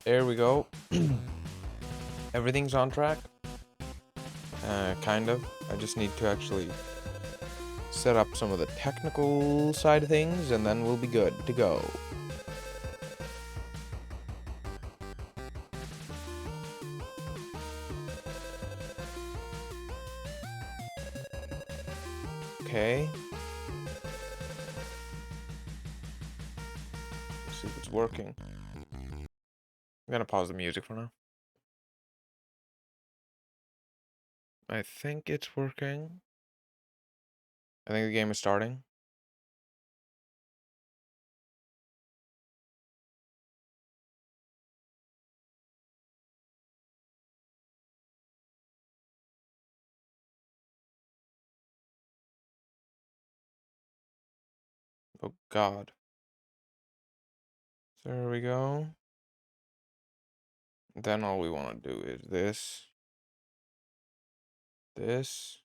There we go. Everything's on track. Kind of. I just need to actually set up some of the technical side of things, and then we'll be good to go. Okay. Let's see if it's working. I'm gonna pause the music for now. I think it's working. I think the game is starting. Oh God. There we go. Then all we want to do is this. This.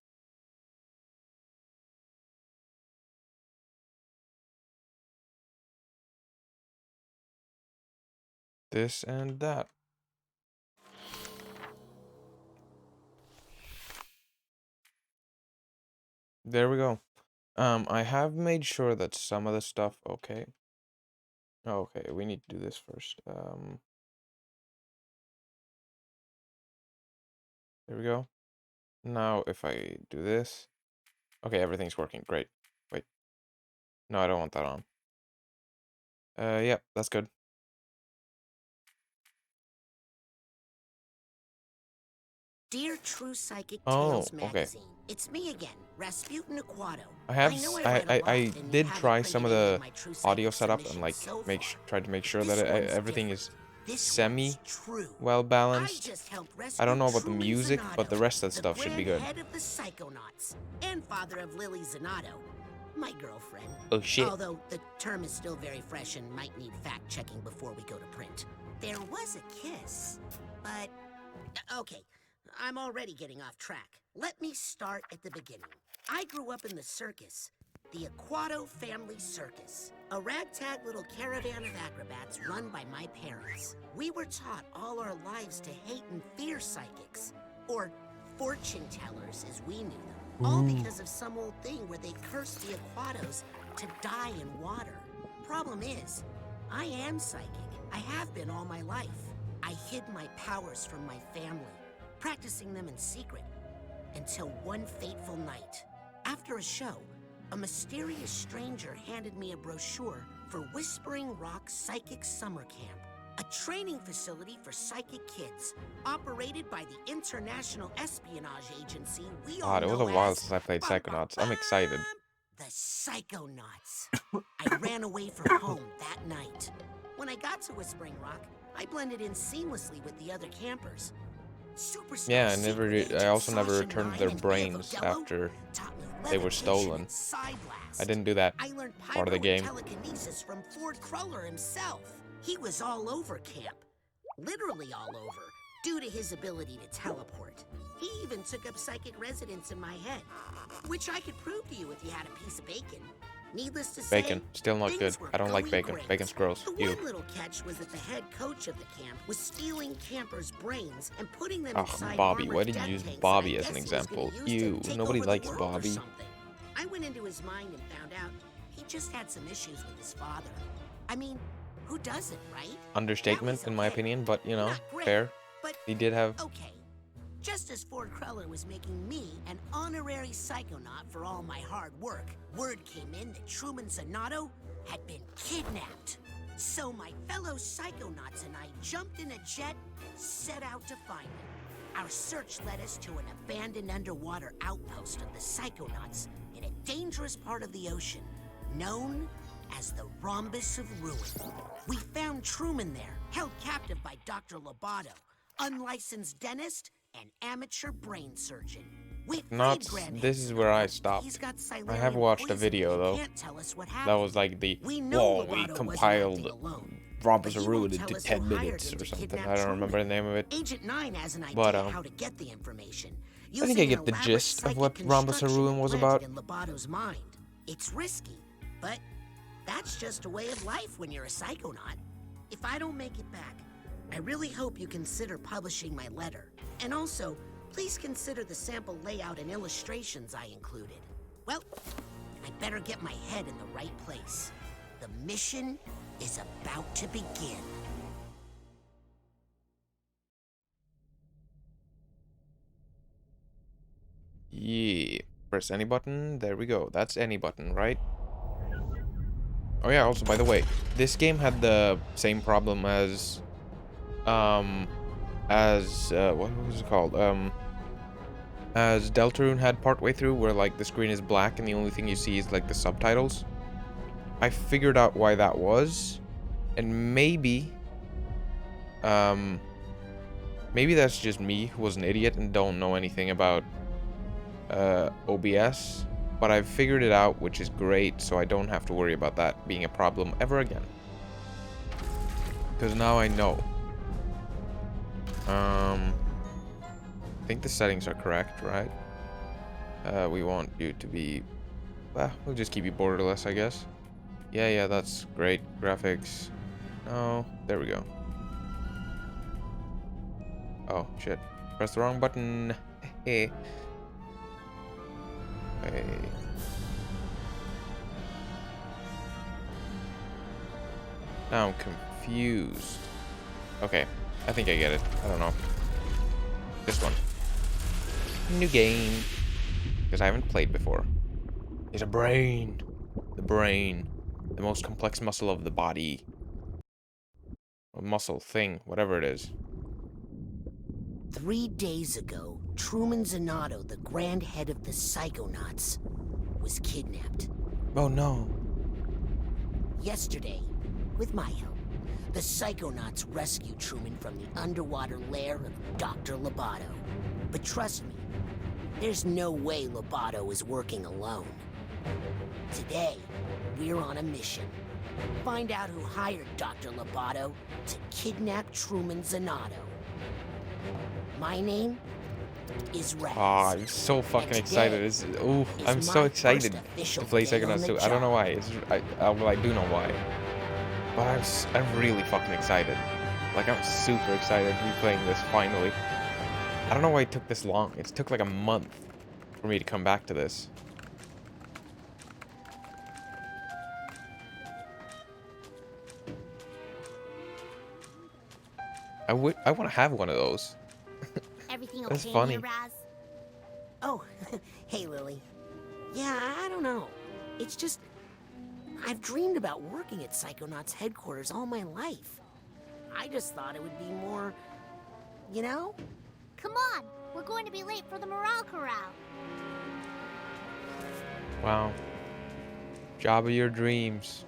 This and that. There we go. I have made sure that some of the stuff, okay. Okay, we need to do this first. There we go. Now, if I do this, okay, everything's working. Great. Wait. No, I don't want that on. Yep, that's good. Dear True Psychic Oh, Tales okay. magazine, it's me again, Rasputin Aquato. I did try some of the audio setup and like tried to make sure that everything is semi well balanced. I don't know about the music, but the rest of the stuff should be good. Head of the Psychonauts and father of Lily Zanato, my girlfriend. Oh shit. Although the term is still very fresh and might need fact checking before we go to print. There was a kiss, but okay. I'm already getting off track. Let me start at the beginning. I grew up in the circus, the Aquato Family Circus, a ragtag little caravan of acrobats run by my parents. We were taught all our lives to hate and fear psychics, or fortune tellers as we knew them, all because of some old thing where they cursed the Aquatos to die in water. Problem is, I am psychic. I have been all my life. I hid my powers from my family, practicing them in secret, until one fateful night. After a show, a mysterious stranger handed me a brochure for Whispering Rock Psychic Summer Camp, a training facility for psychic kids, operated by the international espionage agency we all know God, it was a while as since I played Psychonauts. I'm excited. the Psychonauts. I ran away from home that night. When I got to Whispering Rock, I blended in seamlessly with the other campers. Yeah, I also never returned their brains after they were stolen. I didn't do that part of the game. Telekinesis from Ford Cruller himself. He was all over camp, literally all over, due to his ability to teleport. He even took up psychic residence in my head, which I could prove to you if you had a piece of bacon. Needless to say, Bacon, still not good. I don't like bacon. Great. Bacon's gross. The one little catch was that the head coach of the camp was stealing campers' brains and putting them inside Bobby. armored Why did death you use tanks Bobby that I as an guess he was gonna example? use to Ew, take nobody over the likes world or Bobby. something. I went into his mind and found out he just had some issues with his father. I mean, who doesn't, right? Understatement, in my okay. opinion, but you know, Not great, fair. but He did have. okay. Just as Ford Cruller was making me an honorary psychonaut for all my hard work, word came in that Truman Zanato had been kidnapped. So my fellow psychonauts and I jumped in a jet, set out to find him. Our search led us to an abandoned underwater outpost of the Psychonauts in a dangerous part of the ocean, known as the Rhombus of Ruin. We found Truman there, held captive by Dr. Lobato, unlicensed dentist and amateur brain surgeon. This is where I stopped. I have watched a video though. That was like the we compiled Rhombus of Ruin into 10 minutes or something. I don't remember the name of it. Agent 9 has an idea how to get the information. I think I get the gist of what Rhombus of Ruin was about. In Lobato's mind. It's risky, but that's just a way of life when you're a psychonaut. If I don't make it back, I really hope you consider publishing my letter. And also, please consider the sample layout and illustrations I included. Well, I better get my head in the right place. The mission is about to begin. Yeah. Press any button. There we go. That's any button, right? Oh yeah, also by the way, this game had the same problem as what was it called? As Deltarune had partway through, where like the screen is black and the only thing you see is like the subtitles. I figured out why that was, and maybe that's just me who was an idiot and don't know anything about OBS, but I've figured it out, which is great, so I don't have to worry about that being a problem ever again. Because now I know. I think the settings are correct, right? We want you to be... we'll just keep you borderless, I guess. Yeah, that's great. Graphics. Oh, there we go. Oh, shit. Press the wrong button. Hey. Now I'm confused. Okay, I think I get it. I don't know. This one. New game. Because I haven't played before. It's a brain. The brain. The most complex muscle of the body. A muscle thing, whatever it is. 3 days ago, Truman Zanotto, the grand head of the Psychonauts, was kidnapped. Oh no. Yesterday, with my help, the Psychonauts rescued Truman from the underwater lair of Dr. Loboto. But trust me, there's no way Loboto is working alone. Today, we're on a mission. Find out who hired Dr. Loboto to kidnap Truman Zanotto. My name is Raz. Ah, I'm so fucking excited. I'm so excited to play Psychonauts 2. I don't know why. Well, I do know why. But I'm really fucking excited. Like, I'm super excited to be playing this finally. I don't know why it took this long. It took like a month for me to come back to this. I want to have one of those. Everything That's okay funny. here, Raz? Oh, hey, Lily. Yeah, I don't know. It's just... I've dreamed about working at Psychonauts headquarters all my life. I just thought it would be more... you know? Come on, we're going to be late for the morale corral. Wow. Job of your dreams.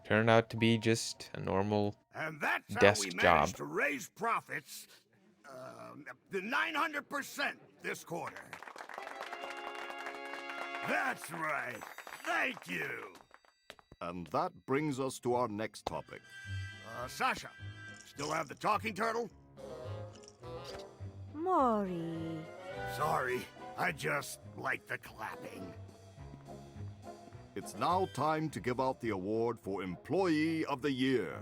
Turned out to be just a normal And that's desk how we job. managed to raise profits the 900% this quarter. That's right. Thank you. And that brings us to our next topic. Sasha, still have the talking turtle? Maury. Sorry, I just like the clapping. It's now time to give out the award for Employee of the Year.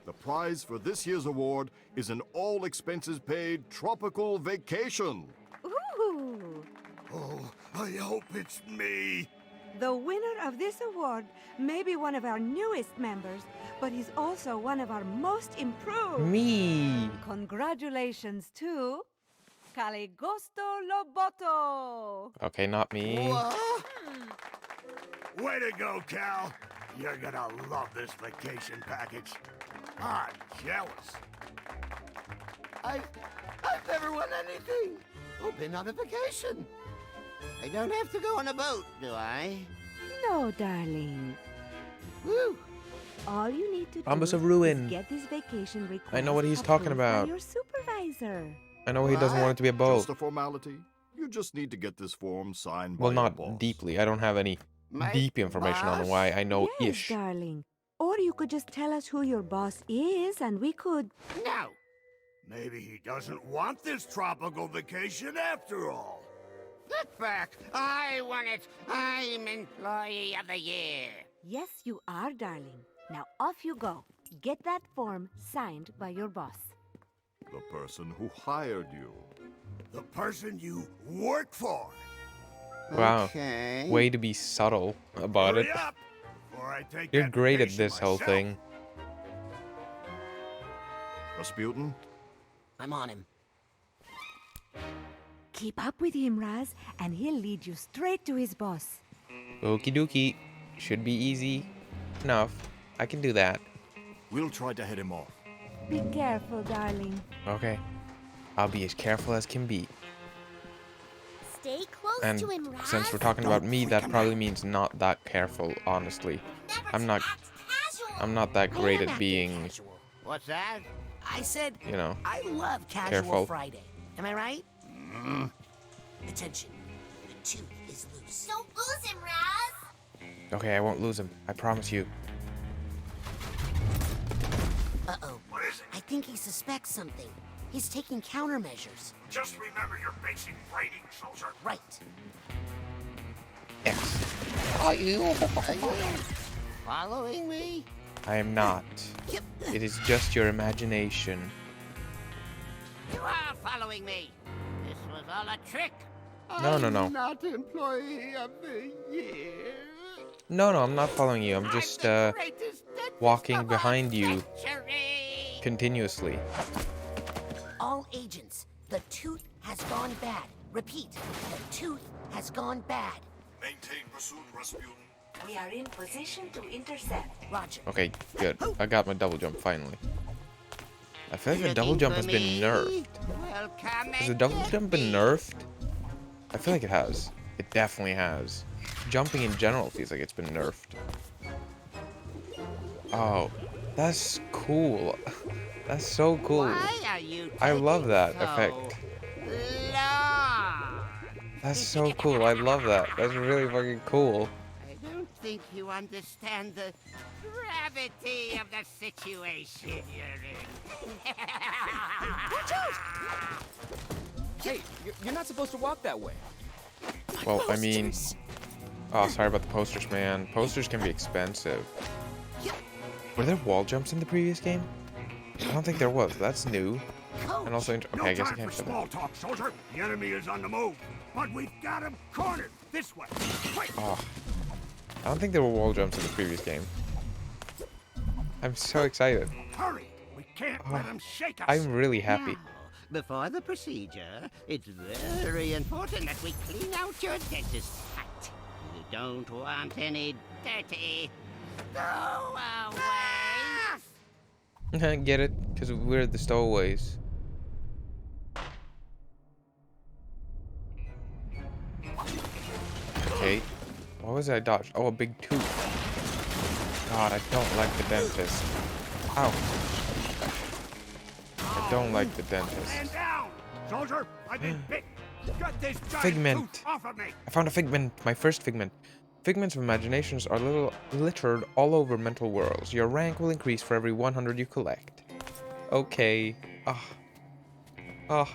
The prize for this year's award is an all-expenses-paid tropical vacation. Ooh! Oh, I hope it's me. The winner of this award may be one of our newest members, but he's also one of our most improved. Me. Congratulations to Caligosto Loboto. Okay, not me. What? Way to go, Cal. You're gonna love this vacation package. I'm jealous. I've never won anything. Oh, been on a vacation. I don't have to go on a boat, do I? No, darling. Woo! All you need to do Bombus of Ruin. is get this vacation request I know what he's talking approved by about. your supervisor. I know he doesn't want it to be a boat. Just a formality. You just need to get this form signed Well, by your not boss. deeply. I don't have any My deep information on boss? why I know Yes, ish. darling. Or you could just tell us who your boss is, and we could... No! Maybe he doesn't want this tropical vacation after all. Get back! I want it! I'm Employee of the Year! Yes, you are, darling. Now off you go. Get that form signed by your boss. The person who hired you. The person you work for. Wow. Okay. Way to be subtle about it. Hurry up, before I take You're that great at vacation this whole myself. thing. Rasputin? I'm on him. Keep up with him, Raz, and he'll lead you straight to his boss. Okie dokie. Should be easy enough. I can do that. We'll try to head him off. Be careful, darling. Okay. I'll be as careful as can be. Stay close And to him, Raz. since we're talking about me, that probably means not that careful, honestly. Never I'm not act casual. I'm not that great I am at acting being, casual. What's that? I said, you know. I love Casual Careful. Friday. Am I right? Attention. The tooth is loose. Don't lose him, Raz. Okay, I won't lose him. I promise you. Uh-oh. What is it? I think he suspects something. He's taking countermeasures. Just remember your basic rating, soldier. Right. Yes. Are you following me? I am not. Yep. It is just your imagination. You are following me. This was all a trick. No, no, no. I'm not Employee of the Year. No, I'm not following you. I'm just I'm the greatest dentist walking of our behind you century. continuously. All agents, the tooth has gone bad. Repeat, the tooth has gone bad. Maintain pursuit, Rasputin. We are in position to intercept. Roger. Okay, good. I got my double jump finally. I feel like the double Looking jump for has been me? nerfed. Well, come Has the and double get jump been me. nerfed? I feel like it has. It definitely has. Jumping in general feels like it's been nerfed. Oh, that's cool. That's so cool. Why are you I love taking that so effect. long? That's so cool. I love that. That's really fucking cool. I don't think you understand the gravity of the situation you're in. Hey, you're not supposed to walk that way. Well, I mean, Posters. oh, sorry about the posters, man. Posters can be expensive. Were there wall jumps in the previous game? I don't think there was. That's new. Coach. And also, okay, No I guess I time can't for show that. small talk, soldier. The enemy is on the move. But we've got him cornered. This way. Quick. Oh, I don't think there were wall jumps in the previous game. I'm so excited. Hurry. We can't let him shake us. I'm really happy. Now, before the procedure, it's very important that we clean out your dentist site. You don't want any dirty. Go away. Get it? Because we're the stowaways. Okay. What was it I dodged? Oh, a big tooth. God, I don't like the dentist. Ow. I don't like the dentist. Stand down, soldier. I've been bit. Get this giant Figment. tooth off of me. I found a figment. My first figment. Figments of imaginations are littered all over mental worlds. Your rank will increase for every 100 you collect. Okay.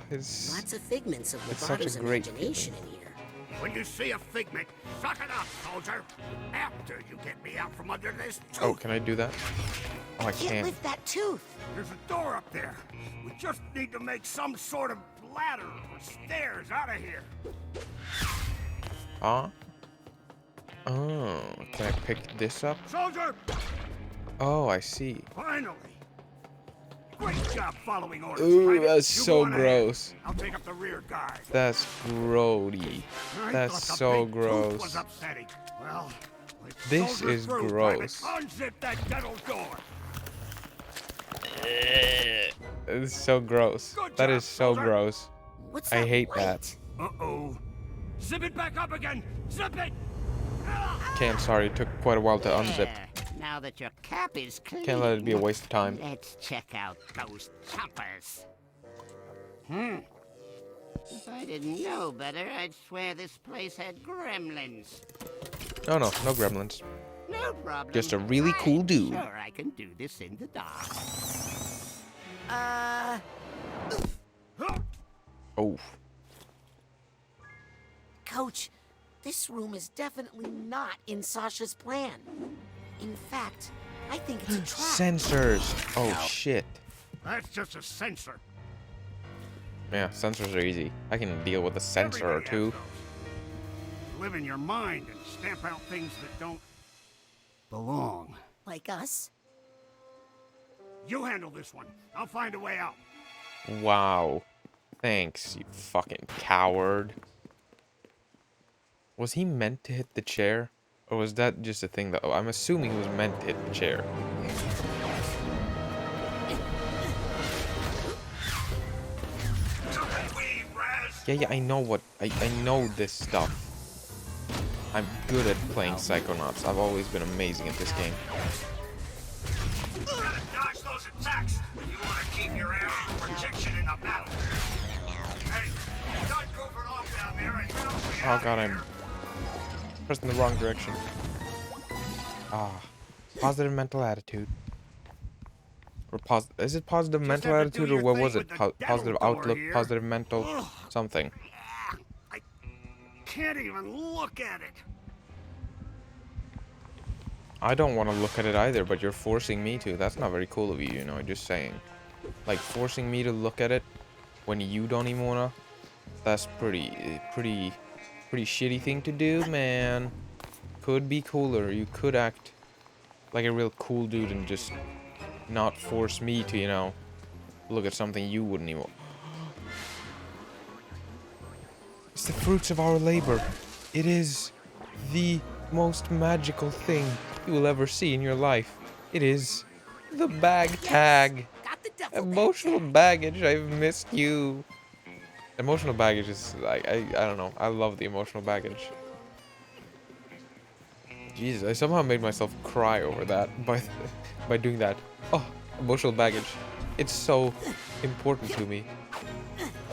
It's... Lots of figments of It's such a Lobato's great imagination in here. When you see a figment, suck it up, soldier. After you get me out from under this tooth. Oh, can I do that? Oh, I Can't can't. lift that tooth. There's a door up there. We just need to make some sort of ladder or stairs out of here. Huh? Oh, can I pick this up? Soldier, Oh, I see. finally. Great job following orders. Ooh, Private. that's You so go on ahead. gross. I'll take up the rear guard. That's grody. I That's thought the so big tooth gross. was upsetting. Well, let's This soldier is through, gross. Private. Unzip that dental door. It's so gross. Good That job, is so soldier. gross. What's I that hate light? that. Uh-oh. Zip it back up again. Zip it. Okay, I'm sorry. It took quite a while to unzip. There. Now that your cap is clean, Can't let it be a waste of time. let's check out those choppers. If I didn't know better, I'd swear this place had gremlins. No, no gremlins. No problem. Just a really cool I'm dude. Sure, I can do this in the dark. Oh, Coach, this room is definitely not in Sasha's plan. In fact, I think it's a trap. Sensors. Oh shit. That's just a sensor. Yeah, sensors are easy. I can deal with a sensor or Everybody two. has those. Live in your mind and stamp out things that don't belong. Like us? You handle this one. I'll find a way out. Wow. Thanks, you fucking coward. Was he meant to hit the chair? Or was that just a thing that... Oh, I'm assuming he was meant to hit the chair. Yeah, I know what... I know this stuff. I'm good at playing Psychonauts. I've always been amazing at this game. Dodge those attacks. You want to keep your air protection in the battle. Hey, start goofing off down there and help me Oh out god, here. I'm pressing the wrong direction. Ah, positive mental attitude. Or is it positive mental have to do attitude or your what thing was it? with the dental Positive door outlook, here. positive mental, something. I can't even look at it. I don't want to look at it either, but you're forcing me to. That's not very cool of you, you know, just saying. Like, forcing me to look at it when you don't even wanna. That's pretty shitty thing to do, man. Could be cooler. You could act like a real cool dude and just not force me to, you know, look at something you wouldn't even. It's the fruits of our labor. It is the most magical thing you will ever see in your life. It is the bag tag. Got the devil Emotional baggage. I've missed you. Emotional baggage is like I don't know. I love the emotional baggage. Jesus, I somehow made myself cry over that by doing that. Oh, emotional baggage. It's so important to me.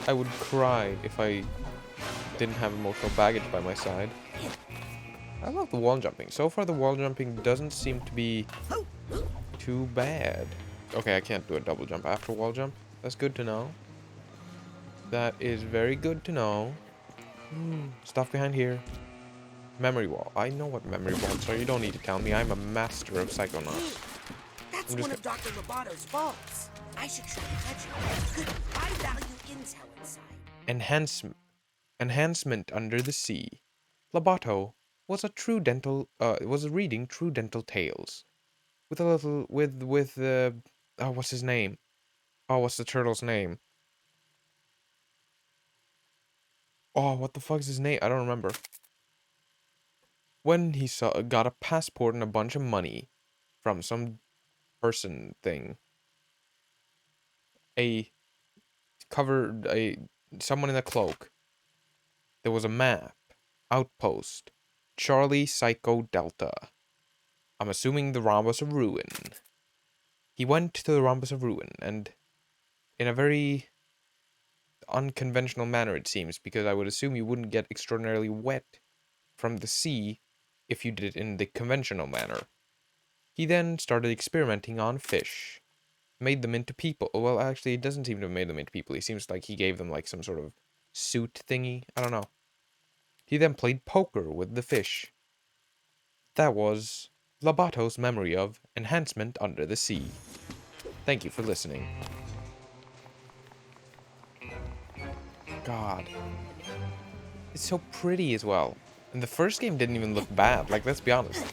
I would cry if I didn't have emotional baggage by my side. I love the wall jumping. So far, the wall jumping doesn't seem to be too bad. Okay, I can't do a double jump after wall jump. That's good to know. That is very good to know. Stuff behind here. Memory wall. I know what memory walls are. You don't need to tell me. I'm a master of Psychonauts. That's one of Dr. Lobato's vaults. I should try to catch it. Good high-value intel inside. Enhancement under the sea. Lobato was a true dental. Was reading true dental tales, with a little oh, what's his name? Oh, what's the turtle's name? Oh, what the fuck's his name? I don't remember. When he got a passport and a bunch of money from some person thing. Someone in a cloak. There was a map. Outpost. Charlie Psycho Delta. I'm assuming the Rhombus of Ruin. He went to the Rhombus of Ruin, and in a very unconventional manner, it seems, because I would assume you wouldn't get extraordinarily wet from the sea if you did it in the conventional manner. He then started experimenting on fish. Made them into people. Well, actually, it doesn't seem to have made them into people. It seems like he gave them, like, some sort of suit thingy. I don't know. He then played poker with the fish. That was Lobato's memory of Enhancement Under the Sea. Thank you for listening. God. It's so pretty as well. And the first game didn't even look bad. Like, let's be honest.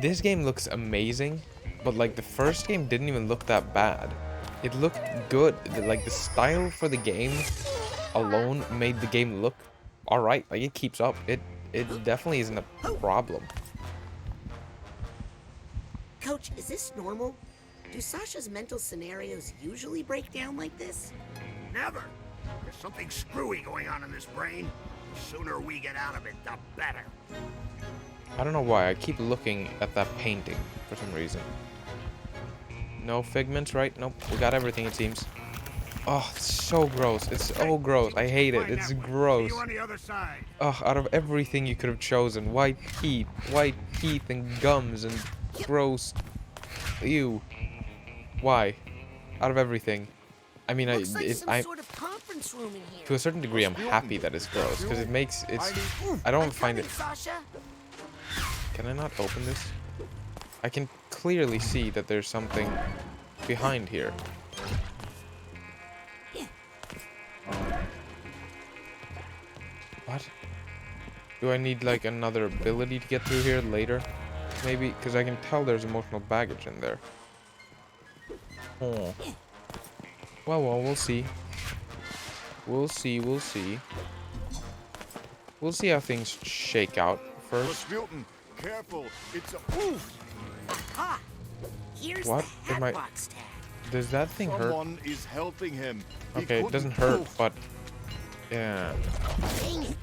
This game looks amazing, but, like, the first game didn't even look that bad. It looked good. Like, the style for the game alone made the game look alright. Like, it keeps up. It definitely isn't a problem. Coach, is this normal? Do Sasha's mental scenarios usually break down like this? Never. There's something screwy going on in this brain. The sooner we get out of it, the better. I don't know why. I keep looking at that painting for some reason. No figments, right? Nope. We got everything, it seems. Oh, it's so gross. It's so gross. I hate it. It's gross. See you on the other side. Ugh, out of everything you could have chosen. White teeth and gums and gross. Ew. Why? Out of everything. I mean, Looks like some I sort of conference conference room in here. To a certain degree, I'm happy that it's gross because it makes I don't find it. Sasha. Can I not open this? I can clearly see that there's something behind here. What? Do I need like another ability to get through here later? Maybe, because I can tell there's emotional baggage in there. Oh. Well, we'll see. We'll see. We'll see how things shake out first. Rasputin, careful. It's a... Aha! Here's What? the Am I- hatbox tag. Does that thing hurt? Someone is helping him. He Okay, it doesn't hurt, but... Yeah. Dang it!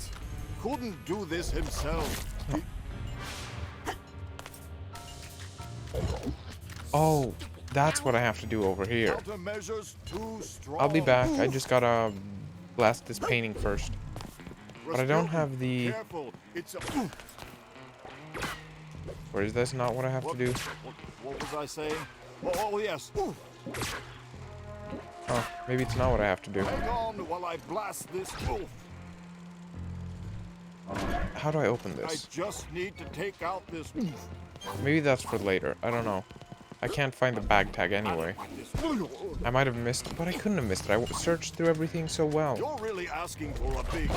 couldn't do this himself. Oh, that's what I have to do over here. Countermeasures too strong. I'll be back. I just gotta blast this painting first. But I don't have the... Careful. It's a... Or is this not what I have to do? What was I saying? Oh, yes. Oh, maybe it's not what I have to do. Hang on while I blast this. How do I open I this? just need to take out this. Maybe that's for later. I don't know. I can't find the bag tag anyway. I might have missed it, but I couldn't have missed it. I searched through everything so well. You're really asking for a big...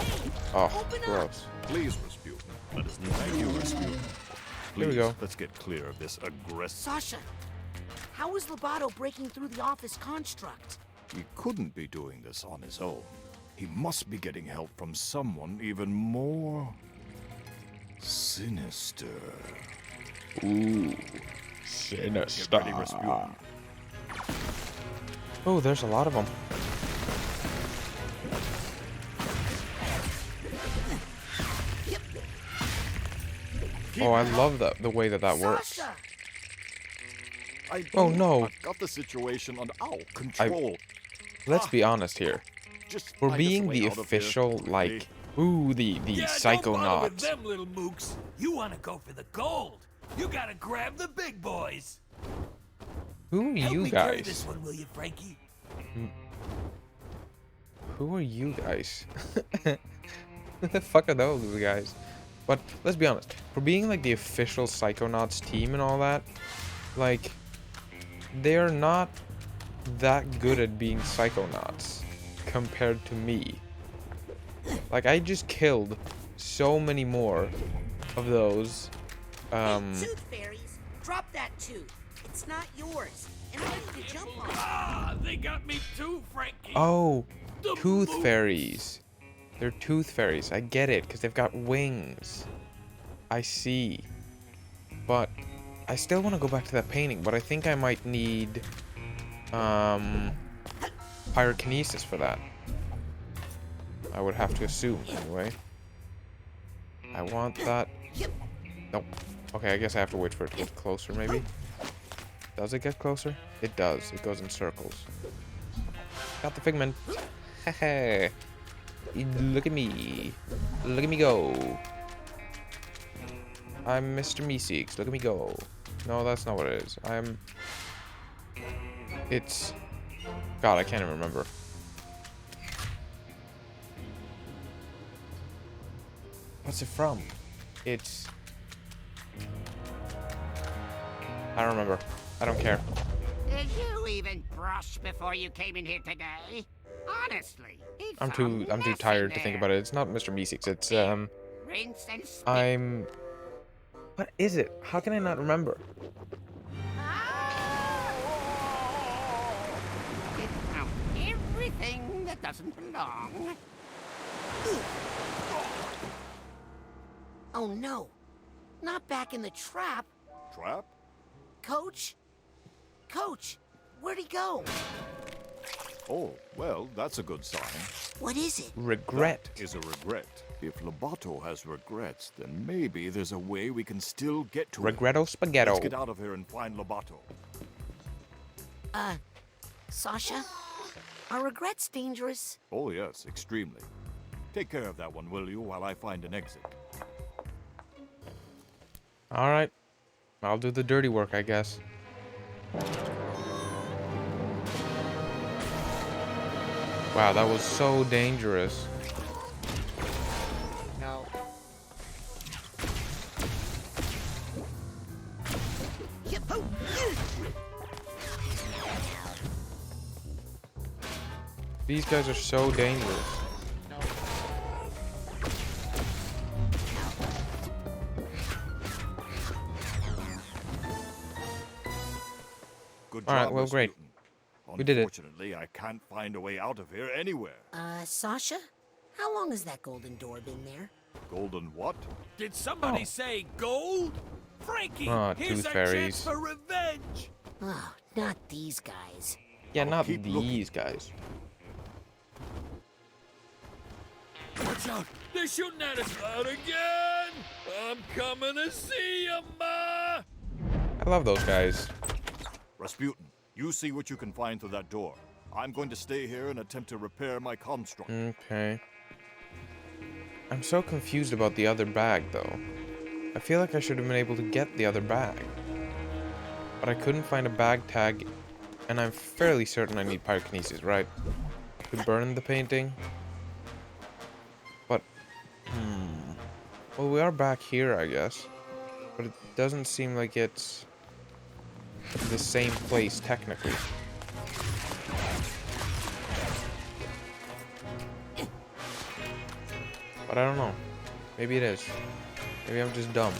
Oh, gross. Please, Rasputin. Let us thank you, Rasputin. Here we go. Let's get clear of this aggressive... Sasha, how is Lobato breaking through the office construct? He couldn't be doing this on his own. He must be getting help from someone even more... sinister. Ooh. Get ready, Rasputin. Oh, there's a lot of them. Oh, I love the way that works. Sasha! Oh, no. I've got the situation under our control. Let's be honest here. Just For find us a being way the out of here. official, like, ooh, the Psychonauts. Them little mooks. You want to go for the gold. You gotta grab the big boys. Who are Help you me carry guys? this one, will you, Frankie? Who are you guys? Who the fuck are those guys? But let's be honest, for being like the official Psychonauts team and all that, like, they're not that good at being Psychonauts compared to me. Like, I just killed so many more of those. Hey, tooth fairies, drop that tooth. It's not yours, and I need to jump on it. Ah, they got me too, Frankie. Oh, The tooth mooks. fairies. They're tooth fairies. I get it, because they've got wings. I see. But I still want to go back to that painting, but I think I might need pyrokinesis for that. I would have to assume, anyway. I want that. Nope. Okay, I guess I have to wait for it to get closer, maybe. Does it get closer? It does. It goes in circles. Got the figment. Hehe. Look at me. Look at me go. I'm Mr. Meeseeks. Look at me go. No, that's not what it is. It's... God, I can't even remember. What's it from? It's... I don't remember. I don't care. Did you even brush before you came in here today? Honestly, it's I'm a too mess tired in to think there. about it. It's not Mr. Meeseeks. It's Rinse and spit. I'm... What is it? How can I not remember? Get out everything that doesn't belong. Oh no, not back in the trap. Trap? Coach? Coach, where'd he go? Oh, well, that's a good sign. What is it? Regret. That is a regret. If Lobato has regrets, then maybe there's a way we can still get to him. Regretto Let's get spaghetto. out of here and find Lobato. Sasha? Are regrets dangerous? Oh, yes, extremely. Take care of that one, will you, while I find an exit. Alright. I'll do the dirty work, I guess. Wow, that was so dangerous. No. These guys are so dangerous. Good All right, job, well, great. Rasputin. We did it. Unfortunately, I can't find a way out of here anywhere. Sasha? How long has that golden door been there? Golden what? Did somebody say gold? Frankie, Oh, here's tooth our fairies. chance for revenge. Oh, not these guys. Yeah, I'll not keep these guys. Watch out! They're shooting at us out again! I'm coming to see you, Ma! I love those guys. Rasputin, you see what you can find through that door. I'm going to stay here and attempt to repair my construct. Okay. I'm so confused about the other bag, though. I feel like I should have been able to get the other bag. But I couldn't find a bag tag, and I'm fairly certain I need pyrokinesis, right? To burn the painting. But, well, we are back here, I guess. But it doesn't seem like it's the same place, technically. But I don't know. Maybe it is. Maybe I'm just dumb.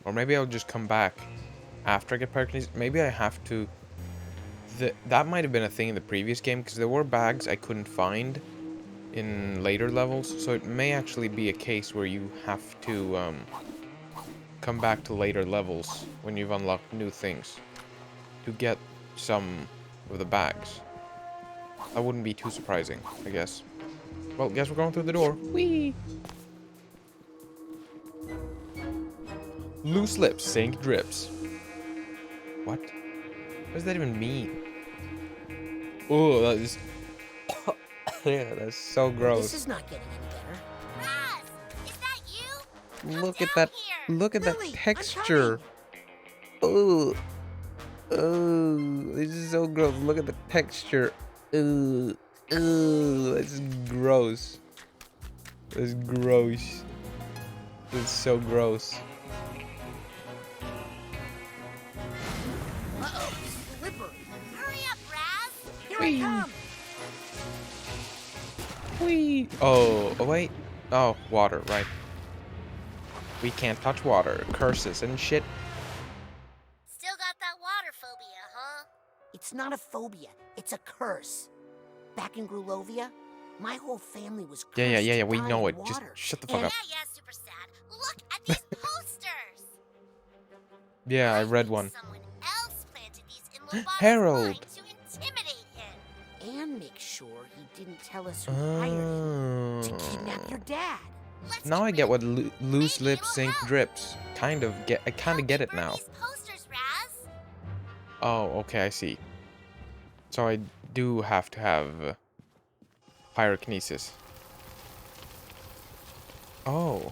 Or maybe I'll just come back after I get pyrokinesis. Maybe I have to... That might have been a thing in the previous game, because there were bags I couldn't find in later levels. So it may actually be a case where you have to come back to later levels when you've unlocked new things to get some of the bags. That wouldn't be too surprising, I guess. Well, guess we're going through the door. Whee! Loose lips, sink drips. What? What does that even mean? Oh, that is... yeah, that's so gross. This is not getting any better. Raz, is that you? Look at down that. here. Look at Lily, that I'm texture. Oh. Oh, this is so gross. Look at the texture. Ooh. Ooh, that's gross. That's gross. That's so gross. Uh-oh, slippery. Hurry up, Raz. Here I come. Whee. Oh, wait. Oh, water, right. We can't touch water. Curses and shit. Still got that water phobia, huh? It's not a phobia. It's a curse. Back in Grulovia, my whole family was cursed Yeah, to we die know in it. Just water. shut the fuck And- up. Yeah, super sad. Look at these posters. Yeah, I read think one. Someone else planted these in Loboto's Harold. mind to intimidate him. And make sure he didn't tell us who hired him to kidnap your dad. Let's Now I get rid- what loose Maybe lips it'll sink help. drips. I kind of get it Burn now. these posters, Raz. Oh, okay, I see. So I do have to have pyrokinesis. Oh.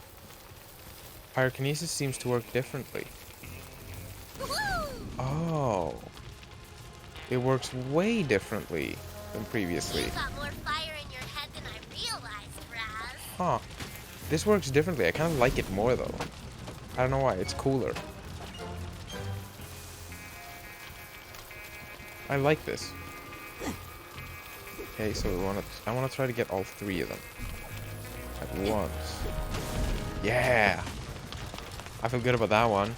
Pyrokinesis seems to work differently. Woohoo! Oh. It works way differently than previously. You got more fire in your head than I realized, Raz. Huh. This works differently. I kind of like it more, though. I don't know why. It's cooler. I like this. Okay, so I want to try to get all three of them at once. Yeah! I feel good about that one.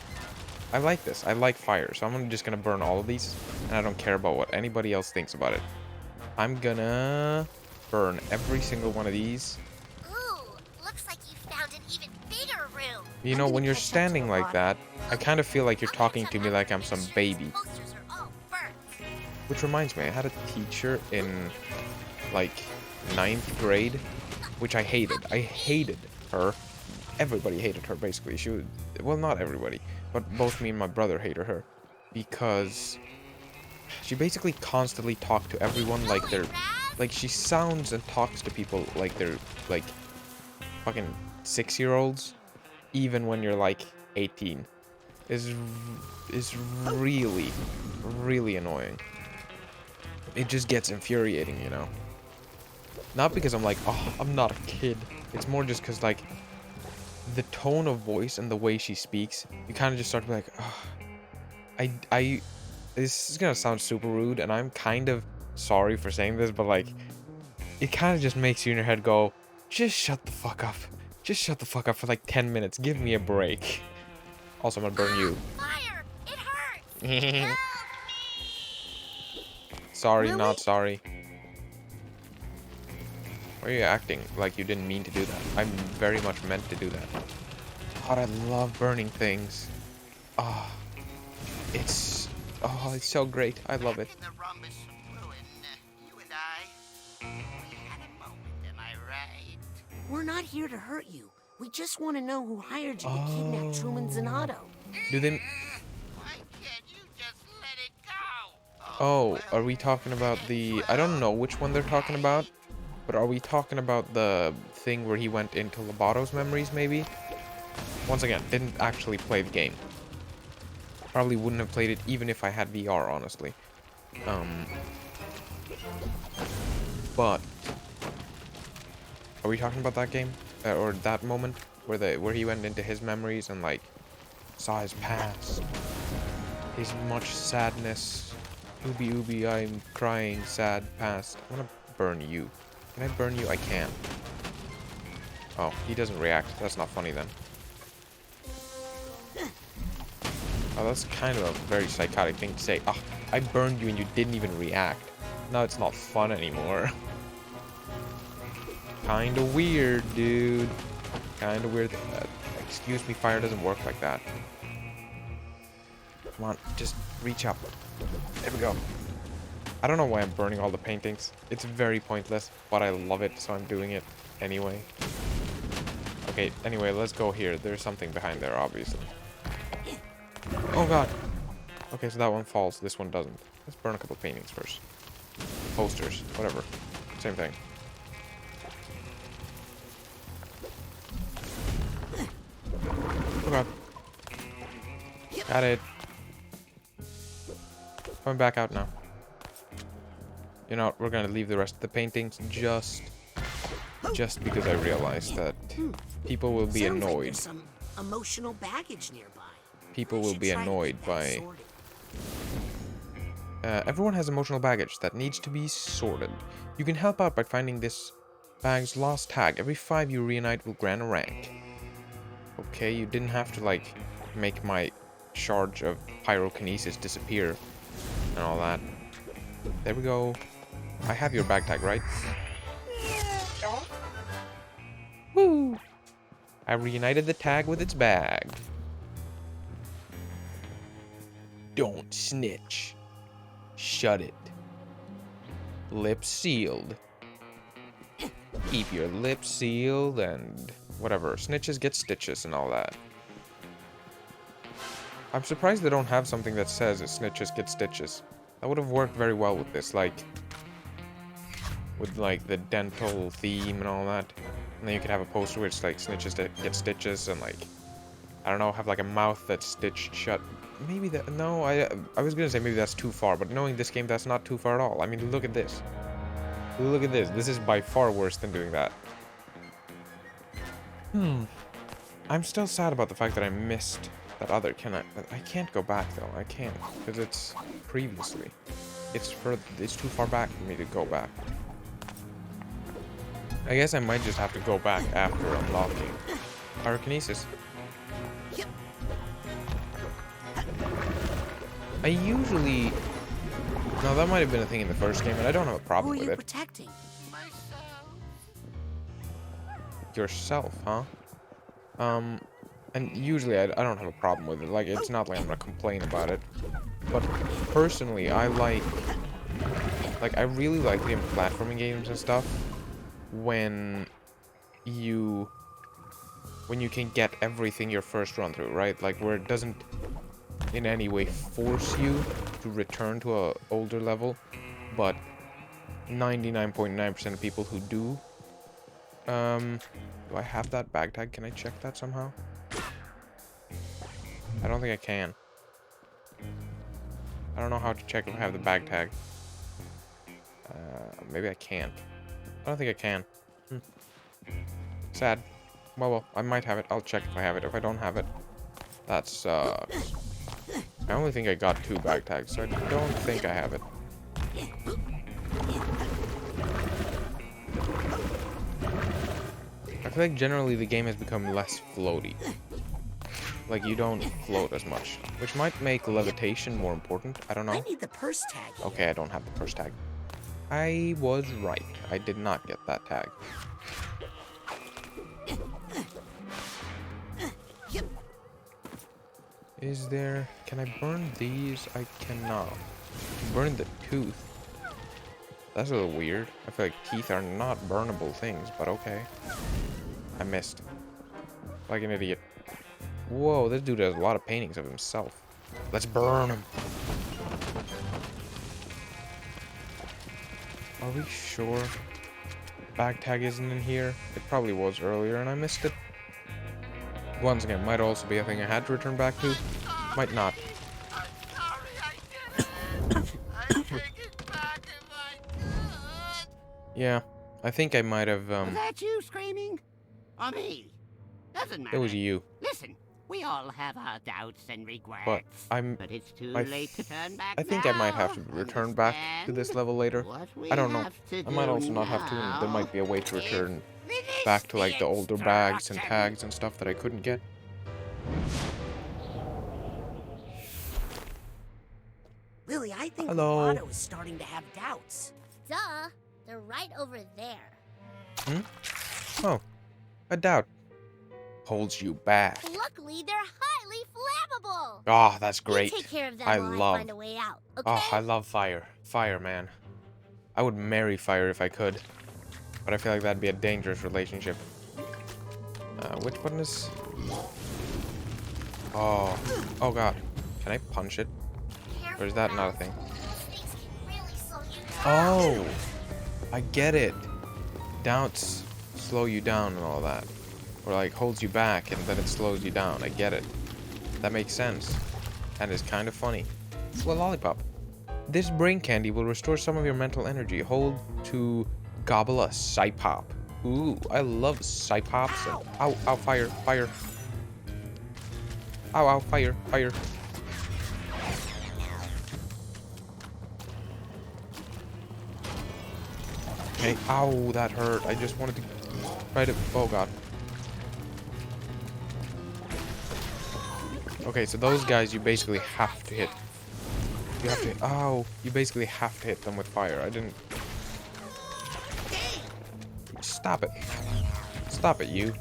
I like this. I like fire, so I'm just gonna burn all of these, and I don't care about what anybody else thinks about it. I'm gonna burn every single one of these. Ooh, looks like you found an even bigger room. You know, when you're standing like that, I kind of feel like you're talking to me like I'm some baby. Posters are all burnt. Which reminds me, I had a teacher in, like, 9th grade, which I hated. I hated her. Everybody hated her, basically. She would, well, not everybody, but both me and my brother hated her. Because she basically constantly talked to everyone like they're, like, she sounds and talks to people like they're, like, fucking 6-year-olds, even when you're, like, 18. Is really, really annoying. it just gets infuriating, you know. Not because I'm like, oh, I'm not a kid. It's more just because, like, the tone of voice and the way she speaks, you kind of just start to be like, oh, this is gonna sound super rude, and I'm kind of sorry for saying this, but, like, it kind of just makes you in your head go, just shut the fuck up. Just shut the fuck up for, like, 10 minutes. Give me a break. Also, I'm gonna burn you. Fire! It hurts! Sorry, Really? not sorry. Why are you acting like you didn't mean to do that? I very much meant to do that. God, I love burning things. Ah, it's so great. I love it. In the rhombus of ruin, you and I, we had a moment, am I right? We're not here to hurt you. We just want to know who hired you to kidnap Truman Zanotto. Do they? Why can't you just let it go? Oh, are we talking about the? I don't know which one they're talking about, but are we talking about the thing where he went into Lobato's memories? Maybe. Once again, didn't actually play the game. Probably wouldn't have played it even if I had VR, honestly. But are we talking about that game or that moment where he went into his memories and like saw his past, his much sadness? Ooby ooby, I'm crying, sad past. I'm gonna burn you. Can I burn you? I can. Oh, he doesn't react. That's not funny then. Oh, that's kind of a very psychotic thing to say. Ah, I burned you and you didn't even react. Now it's not fun anymore. Kinda weird, dude. Kinda weird. Excuse me, fire doesn't work like that. Come on, just reach up. There we go. I don't know why I'm burning all the paintings. It's very pointless, but I love it, so I'm doing it anyway. Okay, anyway, let's go here. There's something behind there, obviously. Oh god. Okay, so that one falls. This one doesn't. Let's burn a couple paintings first. Posters, whatever. Same thing. Oh god. Got it. Coming back out now. You know what, we're gonna leave the rest of the paintings just because I realized that people will be Sounds like annoyed. there's some emotional baggage nearby. People We will should be try to annoyed get that by... sorted. Everyone has emotional baggage that needs to be sorted. You can help out by finding this bag's lost tag. Every 5 you reunite will grant a rank. Okay, you didn't have to, like, make my charge of pyrokinesis disappear and all that. There we go. I have your bag tag, right? Woo! I reunited the tag with its bag. Don't snitch. Shut it. Lips sealed. Keep your lips sealed and whatever. Snitches get stitches and all that. I'm surprised they don't have something that says snitches get stitches. That would have worked very well with this, like, with like the dental theme and all that. And then you could have a poster where it's like snitches that get stitches and like, I don't know, have like a mouth that's stitched shut. Maybe that, no, I was gonna say maybe that's too far, but knowing this game, that's not too far at all. I mean, look at this. Look at this. This is by far worse than doing that. I'm still sad about the fact that I missed that other. I can't go back though. I can't, because it's previously. It's too far back for me to go back. I guess I might just have to go back after unlocking pyrokinesis. I usually... No, that might have been a thing in the first game, and I don't have a Who problem are with you it. protecting? Yourself, huh? And usually I don't have a problem with it. Like, it's not like I'm gonna complain about it. But personally, I really like the platforming games and stuff when you can get everything your first run through, right? Like, where it doesn't in any way force you to return to a older level, but 99.9% of people who do. Do I have that bag tag? Can I check that somehow? I don't think I can. I don't know how to check if I have the bag tag. Maybe I can't. I don't think I can. Sad. Well, I might have it. I'll check if I have it. If I don't have it, that sucks. I only think I got 2 bag tags, so I don't think I have it. I feel like generally the game has become less floaty. Like, you don't float as much, which might make levitation more important. I don't know. I need the purse tag. Okay, I don't have the purse tag. I was right. I did not get that tag. Is there... Can I burn these? I cannot. Burn the tooth. That's a little weird. I feel like teeth are not burnable things, but okay. I missed. Like an idiot. Whoa, this dude has a lot of paintings of himself. Let's burn him. Are we sure? Bag tag isn't in here? It probably was earlier and I missed it. Once again, might also be a thing I had to return back to. Might not. I'm sorry I did it. I'd take it back if I could. Yeah, I think I might have, Was that you screaming? Or me? Doesn't matter. It was you. Listen, we all have our doubts and regrets. But it's too I late to turn back I think I might have to return back to this level later. I don't know. I might also not have to, and there might be a way to return back to like the older bags and tags and stuff that I couldn't get. Lily, I think Hello. Otto is starting to have doubts. Duh. They're right over there. Oh, a doubt holds you back. Luckily, they're highly flammable. Oh, that's great. You take care of them I while love. I find a way out, okay? Oh, I love fire. Fire, man. I would marry fire if I could, but I feel like that'd be a dangerous relationship. Which button is? Oh, oh God. Can I punch it? Or is that not a thing? These can really slow you down. Oh, I get it. Doubts slow you down and all that. Or like holds you back and then it slows you down. I get it. That makes sense. And it's kind of funny. Well, lollipop. This brain candy will restore some of your mental energy. Hold to gobble a Psypop. Ooh, I love Psypops. Ow, ow, fire, fire. Ow, ow, fire, fire. Okay, ow, that hurt. I just wanted to try to... Oh, God. Okay, so those guys you basically have to hit. You have to... Ow. You basically have to hit them with fire. I didn't... Stop it. Stop it, you.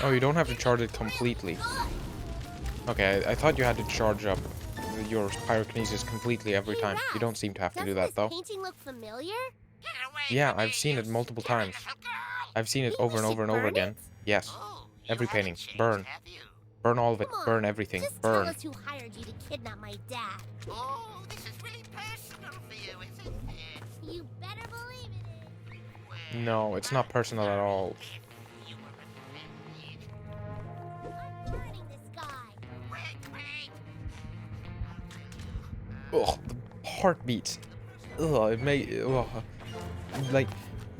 Oh, you don't have to charge it completely. Okay, I thought you had to charge up your pyrokinesis completely every time. You don't seem to have to do that, though. Doesn't this painting look familiar? Yeah, I've seen it multiple times. I've seen it over and over and over again. Yes. Every painting. Burn. Burn all of it. Come on, Burn everything. Just Burn. tell us who hired you to kidnap my dad. Oh, this is really personal for you, isn't it? You better believe it is. No, it's not personal at all. You were offended. I'm burning this guy. Wait. Ugh, the heartbeats. Ugh, it may... Ugh. Like,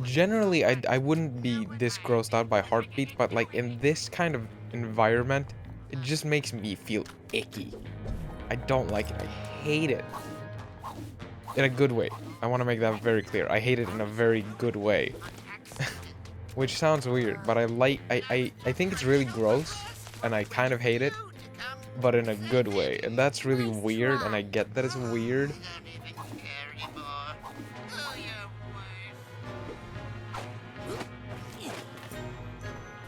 generally, I wouldn't be this grossed out by heartbeats, but, like, in this kind of environment, it just makes me feel icky. I don't like it. I hate it. In a good way. I want to make that very clear. I hate it in a very good way. Which sounds weird, but I think it's really gross, and I kind of hate it, but in a good way. And that's really weird, and I get that it's weird.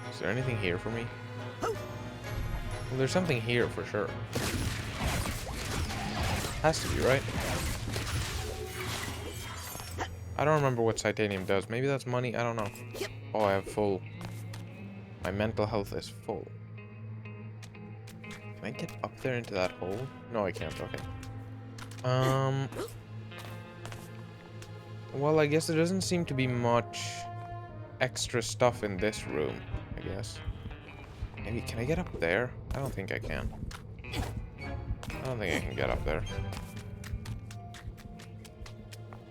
Is there anything here for me? Well, there's something here for sure. Has to be, right? I don't remember what titanium does. Maybe that's money? I don't know. Oh, I have full. My mental health is full. Can I get up there into that hole? No, I can't. Okay. Well, I guess there doesn't seem to be much extra stuff in this room, I guess. Maybe, can I get up there? I don't think I can. I don't think I can get up there.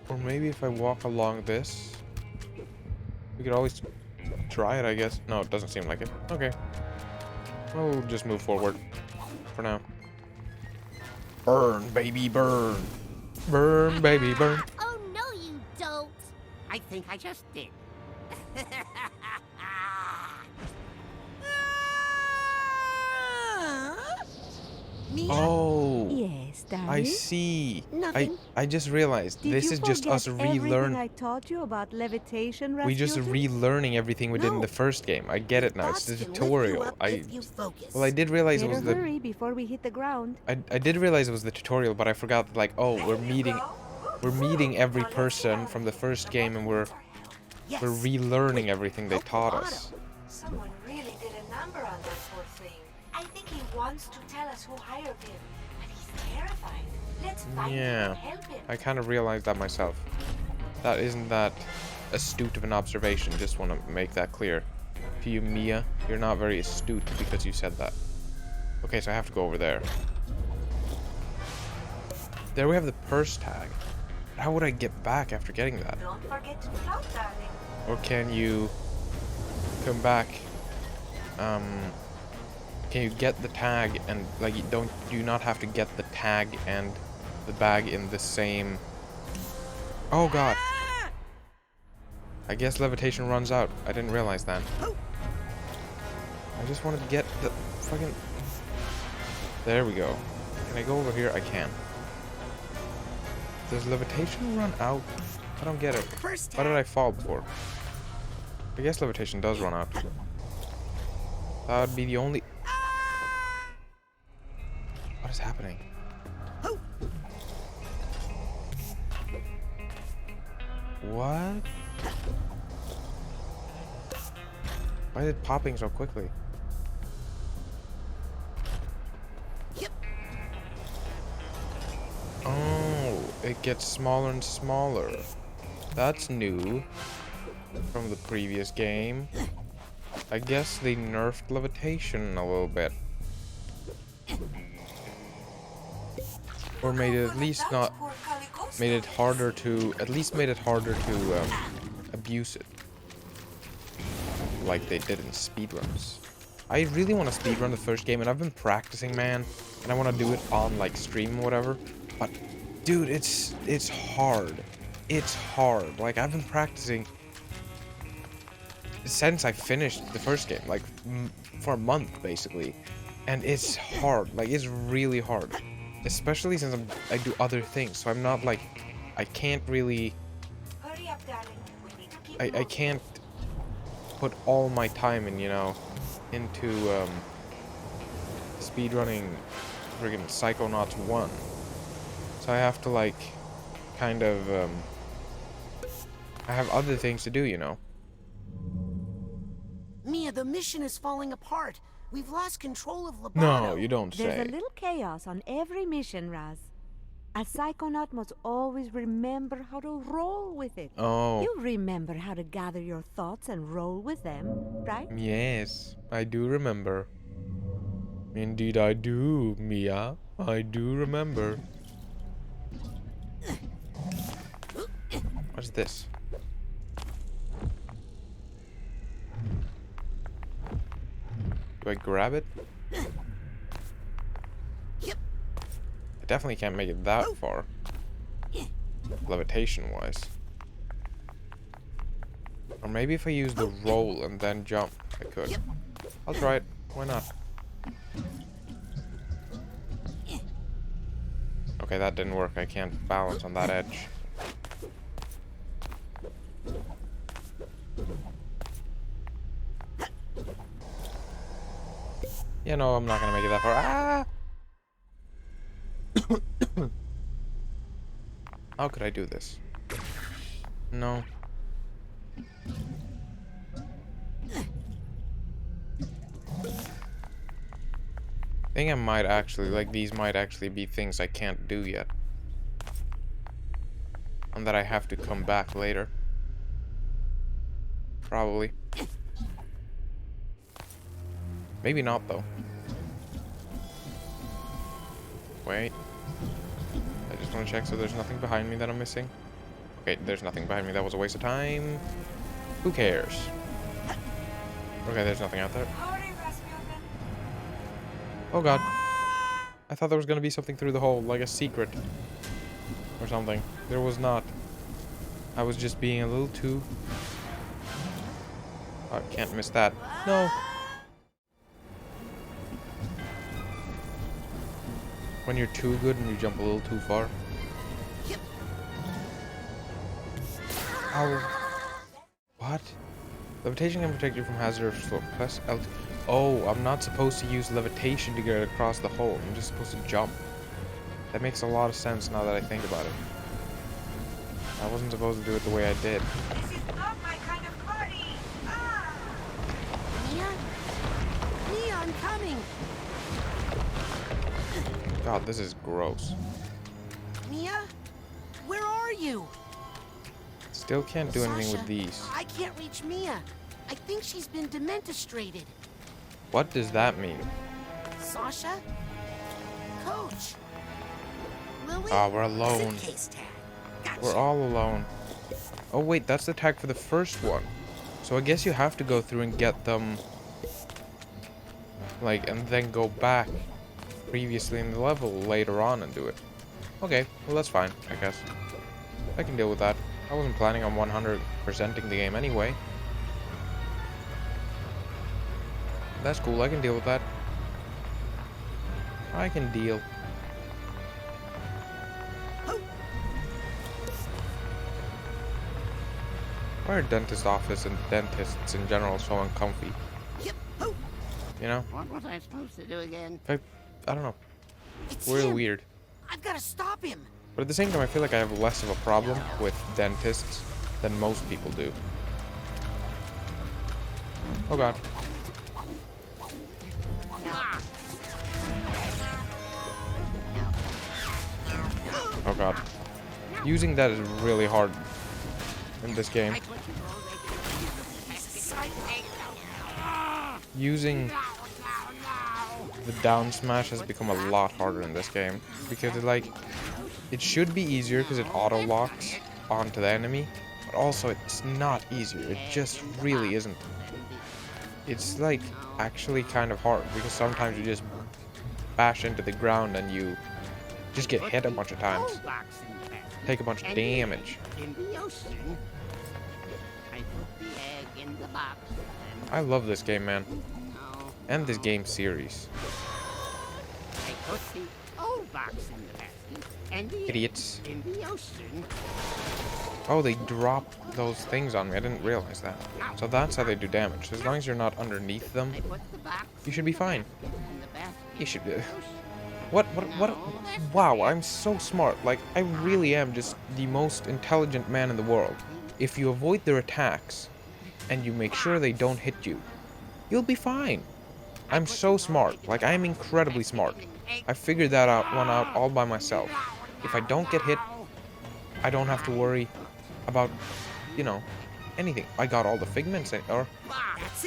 Or maybe if I walk along this, we could always try it, I guess. No, it doesn't seem like it. Okay. Well, we'll just move forward for now. Burn, baby, burn. Burn, baby, burn. Oh, no, you don't. I think I just did. Mia? Oh, Yes, darling. I see. Nothing. I just realized Did this you is just forget us everything relearn. I taught you about levitation, We just Rasputin? relearning everything we did in No. the first game. I get it now. It's the Bots can lift you tutorial. up if you focus. Well, I did realize it Better was the hurry before we hit the ground. I did realize it was the tutorial, but I forgot that, like, oh, we're meeting every person from the first game, and we're Yes. relearning everything they Help taught Otto. us. Someone really did a number on that poor thing. I think he wants to tell us who hired him, but he's terrified. Let's find him Yeah, and help him. I kind of realized that myself. That isn't that astute of an observation. Just want to make that clear. To you, Mia, you're not very astute because you said that. Okay, so I have to go over there. There we have the purse tag. How would I get back after getting that? Don't forget to float, darling. Or can you come back? Can you get the tag and, like, do you not have to get the tag and the bag in the same? Oh god. I guess levitation runs out. I didn't realize that. I just wanted to get the fucking. There we go. Can I go over here? I can. Does levitation run out? I don't get it. First Why did I fall before? I guess levitation does run out. That would be the only. What is happening? What? Why is it popping so quickly? Yep. Oh, it gets smaller and smaller. That's new from the previous game. I guess they nerfed levitation a little bit. Or made it at least not made it harder to abuse it. Like they did in speedruns. I really want to speedrun the first game, and I've been practicing, man, and I want to do it on like stream or whatever. But dude, it's hard. It's hard. Like I've been practicing since I finished the first game, like for a month basically, and it's hard. Like it's really hard, especially since I do other things. So I'm not like I can't really. Hurry up, darling. We need to keep I can't put all my time in, you know, into speedrunning friggin' Psychonauts 1. So I have to like kind of I have other things to do, you know. Mia, the mission is falling apart. We've lost control of Lobato. No, you don't There's say. a little chaos on every mission, Raz. A Psychonaut must always remember how to roll with it. Oh. You remember how to gather your thoughts and roll with them, right? Yes, I do remember. Indeed I do, Mia. I do remember. What's this? Do I grab it? Yep. I definitely can't make it that far. Levitation-wise. Or maybe if I use the roll and then jump, I could. Yep. I'll try it. Why not? Okay, that didn't work. I can't balance on that edge. Yeah, no, I'm not gonna make it that far. Ah! How could I do this? No. I think I might actually, like, these might actually be things I can't do yet. And that I have to come back later. Probably. Maybe not, though. Wait. I just want to check so there's nothing behind me that I'm missing. Okay, there's nothing behind me. That was a waste of time. Who cares? Okay, there's nothing out there. Oh god. I thought there was gonna be something through the hole, like a secret. Or something. There was not. I was just being a little too... Oh, I can't miss that. No! When you're too good and you jump a little too far. Ow. What? Levitation can protect you from hazardous floor. Press L. Oh, I'm not supposed to use levitation to get across the hole. I'm just supposed to jump. That makes a lot of sense now that I think about it. I wasn't supposed to do it the way I did. This is not my kind of party! Ah! Mia? Mia, I'm coming! God, this is gross. Mia? Where are you? Still can't do anything with Sasha, these. I can't reach Mia. I think she's been dementostrated. What does that mean? Sasha? Coach? Lily? Ah, we're alone. Suitcase tag. Gotcha. We're all alone. Oh wait, that's the tag for the first one. So I guess you have to go through and get them, like, and then go back previously in the level later on and do it. Okay, well that's fine, I guess. I can deal with that. I wasn't planning on 100%ing the game anyway. That's cool, I can deal with that. I can deal. Why are dentist office and dentists in general so uncomfy? You know? What was I supposed to do again? I don't know. It's Really him. weird. I've got to stop him. But at the same time, I feel like I have less of a problem with dentists than most people do. Oh god. Oh god. Using that is really hard in this game. Using the down smash has become a lot harder in this game because it should be easier because it auto locks onto the enemy, but also it's not easier. It just really isn't. It's like actually kind of hard because sometimes you just bash into the ground and you just get hit a bunch of times, take a bunch of damage. I love this game, man, and this game series. Idiots. Oh, they drop those things on me. I didn't realize that. So that's how they do damage. As long as you're not underneath them, you should be fine. You should be. What? Wow, I'm so smart. Like, I really am just the most intelligent man in the world. If you avoid their attacks, and you make sure they don't hit you, you'll be fine. I'm so smart. Like, I'm incredibly smart. I figured that one out all by myself. If I don't get hit, I don't have to worry about, you know, anything. I got all the figments, or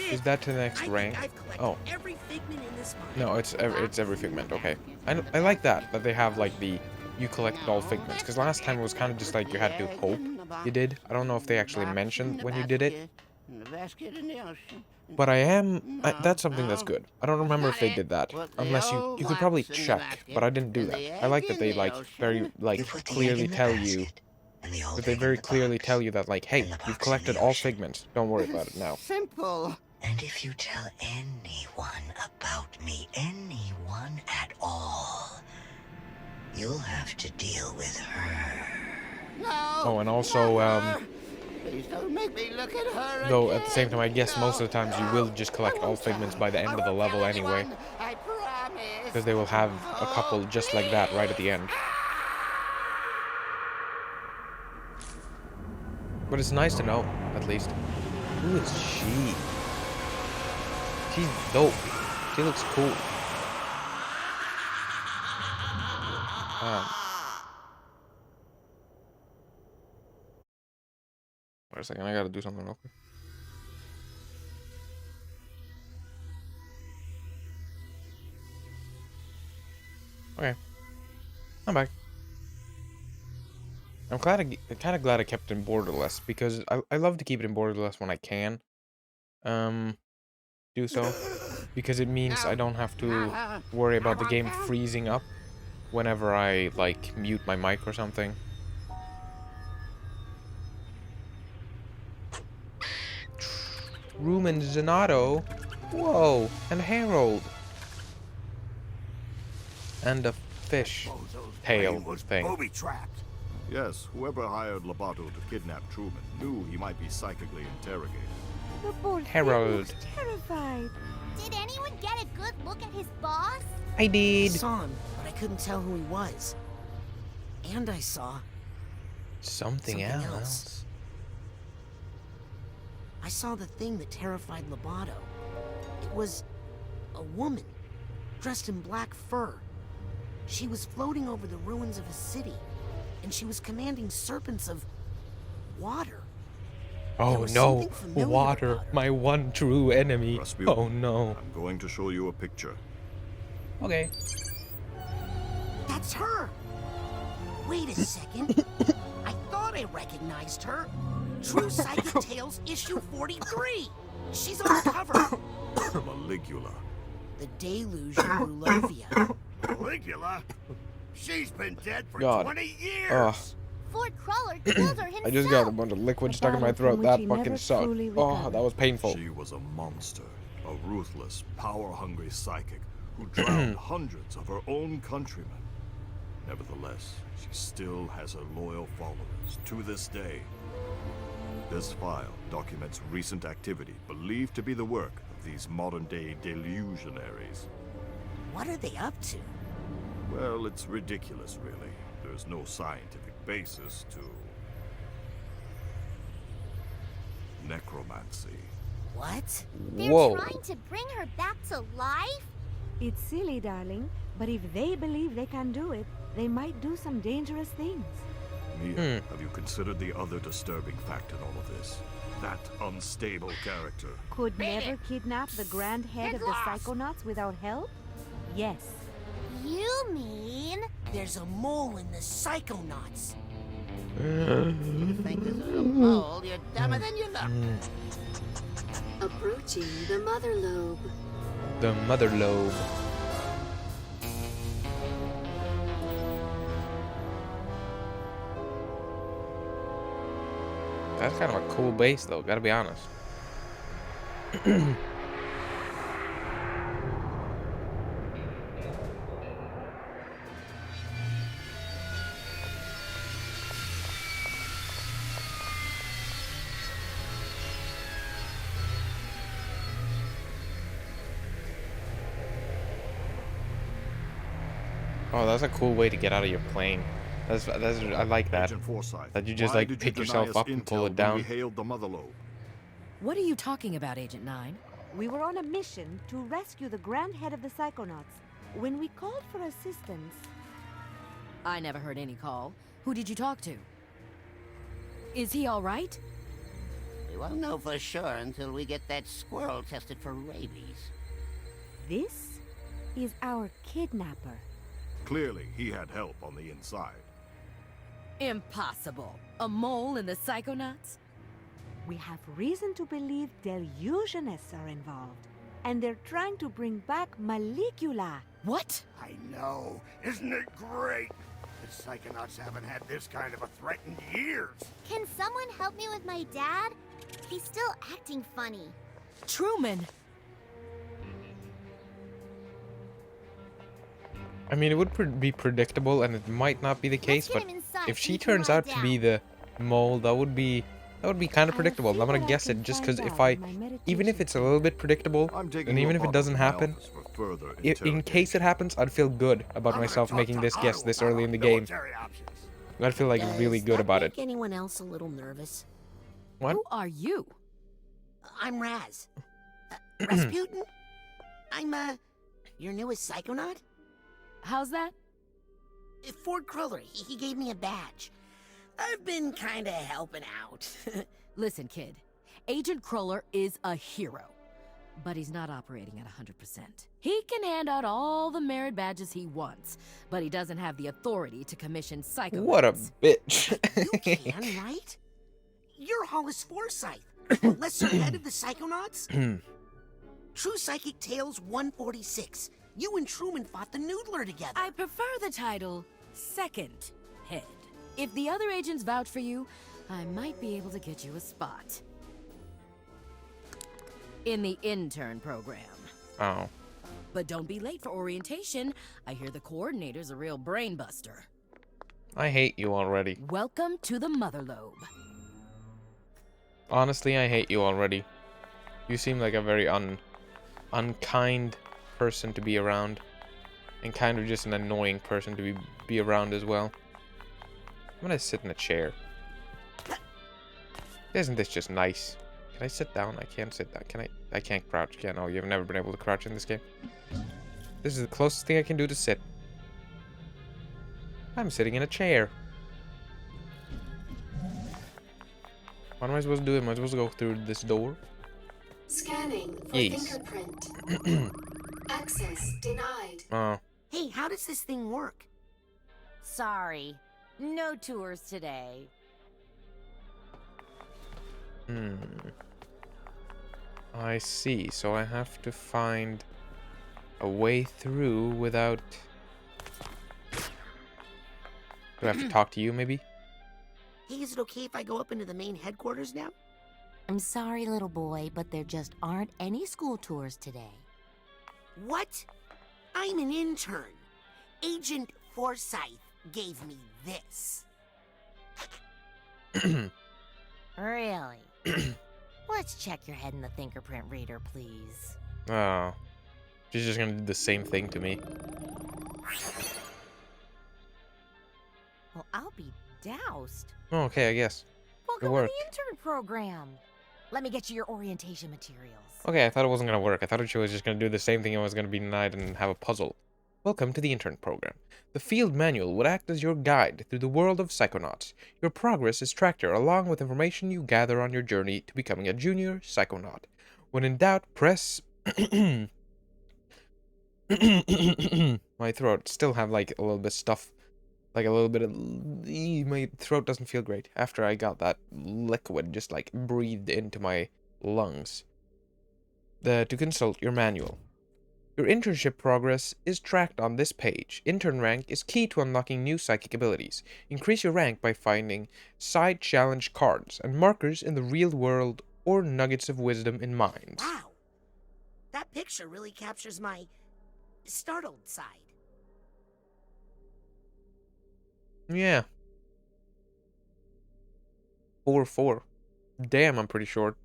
is that to the next rank? Oh, Every figment in this mine. no, it's every figment. Okay, I like that they have like the you collected all figments, because last time it was kind of just like you had to hope you did. I don't know if they actually mentioned when you did it, but that's something that's good. I don't remember if they did that, unless you could probably check, but I didn't do that. I like that they very clearly tell you that they very clearly tell you that, like, hey, you've collected all figments. Don't worry about it now. Simple. And if you tell anyone about me, anyone at all, you'll have to deal with her. No. Oh, and also, Please don't make me look at her though at again. the same time, I guess most of the times you will just collect all figments by the end of the level anyway, I promise. because they will have a couple just like that right at the end. But it's nice to know, at least. Who is she? She's dope. She looks cool. Wait a second, I gotta do something real quick. Okay. I'm back. I'm kind of glad I kept it borderless because I love to keep it in borderless when I can. Do so because it means I don't have to worry about the game freezing up whenever I like mute my mic or something. Rumen Zenato, whoa, and Harold, and a fish tail thing. Booby-trapped. Yes, whoever hired Lobato to kidnap Truman knew he might be psychically interrogated. The poor thing Harold. looks terrified. Did anyone get a good look at his boss? I did. I saw him, but I couldn't tell who he was. And I saw Something else. I saw the thing that terrified Lobato. It was a woman, dressed in black fur. She was floating over the ruins of a city, and she was commanding serpents of water. Oh no, water, my one true enemy. Rasputin, Oh no. I'm going to show you a picture. Okay. That's her! Wait a second. I thought I recognized her. True Psychic Tales, issue 43. She's on the cover. Maligula. The Deluge of Brulovia. Caligula? She's been dead for God. 20 years! Ugh. Ford Crawler killed her himself. I just got a bunch of liquid stuck in my throat. That fucking sucked. Oh, that was painful. She was a monster, a ruthless, power-hungry psychic who drowned hundreds of her own countrymen. Nevertheless, she still has her loyal followers to this day. This file documents recent activity believed to be the work of these modern-day delusionaries. What are they up to? Well, it's ridiculous, really. There's no scientific basis to necromancy. What? They're Whoa. trying to bring her back to life? It's silly, darling, but if they believe they can do it, they might do some dangerous things. Mia, have you considered the other disturbing fact in all of this? That unstable character. Could never kidnap the grand head of the Psychonauts without help? Yes. You mean? There's a mole in the Psychonauts. You think this is a mole? You're dumber than you look. Approaching the mother lobe. The mother lobe. That's kind of a cool base, though, gotta be honest. Oh, that's a cool way to get out of your plane. I like that. Agent Forsyth, That you just why like did pick you yourself deny us up and intel pull it when down. We hailed the mother lobe. What are you talking about, Agent 9? We were on a mission to rescue the grand head of the Psychonauts. When we called for assistance... I never heard any call. Who did you talk to? Is he all right? We won't know for sure until we get that squirrel tested for rabies. This is our kidnapper. Clearly, he had help on the inside. Impossible. A mole in the Psychonauts? We have reason to believe delusionists are involved. And they're trying to bring back Maligula. What? I know. Isn't it great? The Psychonauts haven't had this kind of a threat in years. Can someone help me with my dad? He's still acting funny. Truman! I mean, it would be predictable, and it might not be the case, get but him inside if so she he can turns lie out to be the mole, that would be kind of predictable. I'm gonna guess it just because even if it's a little bit predictable, I'm taking and even if Lobato it doesn't to my happen, office for further in case it happens, I'd feel good about I'm myself gonna talk making to this guess Otto this about early our in the game. military options. I'd feel like really good about it. Make anyone else a little nervous? What? Who are you? I'm Raz. Rasputin? I'm, your newest Psychonaut? How's that? Ford Cruller, he gave me a badge. I've been kinda helping out. Listen, kid. Agent Cruller is a hero. but he's not operating at 100%. He can hand out all the merit badges he wants, but he doesn't have the authority to commission Psychonauts. What a bitch. You can, right? You're Hollis Forsyth, lesser head of the Psychonauts? True Psychic Tales 146. You and Truman fought the Noodler together. I prefer the title Second Head. If the other agents vouch for you, I might be able to get you a spot in the intern program. Oh. But don't be late for orientation. I hear the coordinator's a real brain buster. I hate you already. Welcome to the Mother Lobe. Honestly, I hate you already. You seem like a very unkind person to be around. And kind of just an annoying person to be around as well. I'm gonna sit in a chair. Isn't this just nice? Can I sit down? I can't sit down. Can I? I can't crouch. Can't. Oh, you've never been able to crouch in this game. This is the closest thing I can do to sit. I'm sitting in a chair. What am I supposed to do? Am I supposed to go through this door? Scanning for Yes. fingerprint. Access denied. Oh. Hey, how does this thing work? Sorry. No tours today. I see. So I have to find a way through without... Do I have to talk to you, maybe? Hey, is it okay if I go up into the main headquarters now? I'm sorry, little boy, but there just aren't any school tours today. What? I'm an intern. Agent Forsyth gave me this. Really? Let's check your head in the fingerprint reader, please. Oh. She's just gonna do the same thing to me. Well, I'll be doused. Oh, okay, I guess. Welcome to worked. the intern program. Let me get you your orientation materials. Okay, I thought it wasn't gonna work. I thought she was just gonna do the same thing and was gonna be denied and have a puzzle. Welcome to the intern program. The field manual would act as your guide through the world of Psychonauts. Your progress is tracked here along with information you gather on your journey to becoming a junior Psychonaut. When in doubt, press... My throat still have like a little bit of stuff. Like a little bit of... My throat doesn't feel great after I got that liquid just like breathed into my lungs. To consult your manual. Your internship progress is tracked on this page. Intern rank is key to unlocking new psychic abilities. Increase your rank by finding side challenge cards and markers in the real world or nuggets of wisdom in mines. Wow. That picture really captures my startled side. Yeah. 4-4. Damn, I'm pretty short.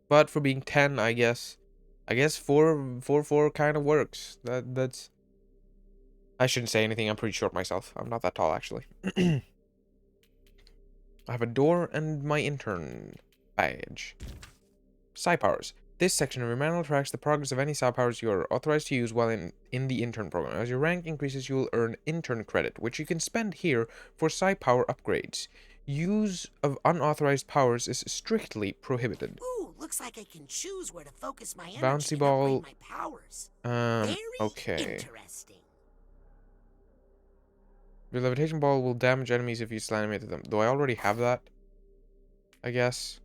But for being 10, I guess 4-4 kind of works. That's... I shouldn't say anything. I'm pretty short myself. I'm not that tall, actually. I have a door and my intern badge. Psi powers. This section of your manual tracks the progress of any psi powers you are authorized to use while in the intern program. As your rank increases, you will earn intern credit, which you can spend here for psi power upgrades. Use of unauthorized powers is strictly prohibited. Ooh, looks like I can choose where to focus my energy Bouncy and ball. upgrade my powers. Okay. Interesting. Your levitation ball will damage enemies if you slam into them. Do I already have that? I guess.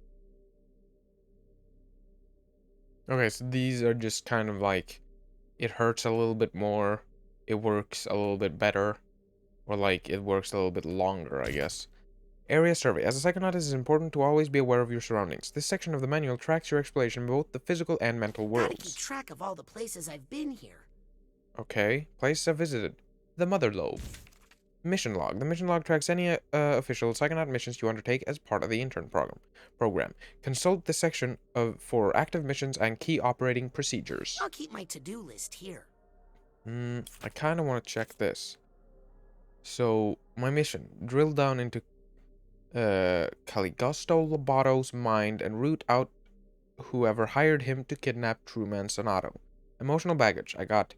Okay, so these are just kind of like... It hurts a little bit more. It works a little bit better. Or like, it works a little bit longer, I guess. Area survey. As a Psychonaut, it is important to always be aware of your surroundings. This section of the manual tracks your exploration in both the physical and mental Gotta keep worlds. track of all the places I've been here. Okay. Places I've visited. The Mother Lobe. Mission log. The mission log tracks any official Psychonaut missions you undertake as part of the intern program. Consult this section for active missions and key operating procedures. I'll keep my to-do list here. I kind of want to check this. So, my mission. Drill down into Caligosto Lobato's mind and root out whoever hired him to kidnap Truman Sonato. Emotional baggage. I got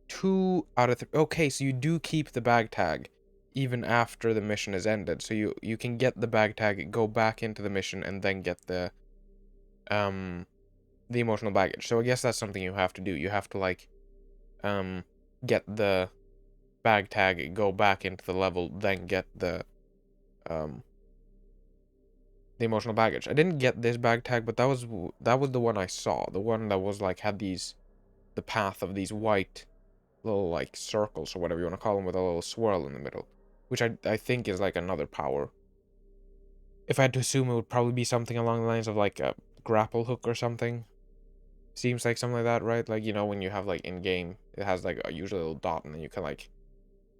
2 out of 3. Okay, so you do keep the bag tag even after the mission is ended. So you can get the bag tag, go back into the mission, and then get the the emotional baggage. So I guess that's something you have to do. You have to like get the bag tag, go back into the level, then get the emotional baggage. I didn't get this bag tag, but that was the one I saw. The one that was like had the path of these white little like circles or whatever you want to call them with a little swirl in the middle, which I think is like another power. If I had to assume, it would probably be something along the lines of like a grapple hook or something. Seems like something like that, right? Like, you know, when you have like in game, it has like a usually a little dot, and then you can like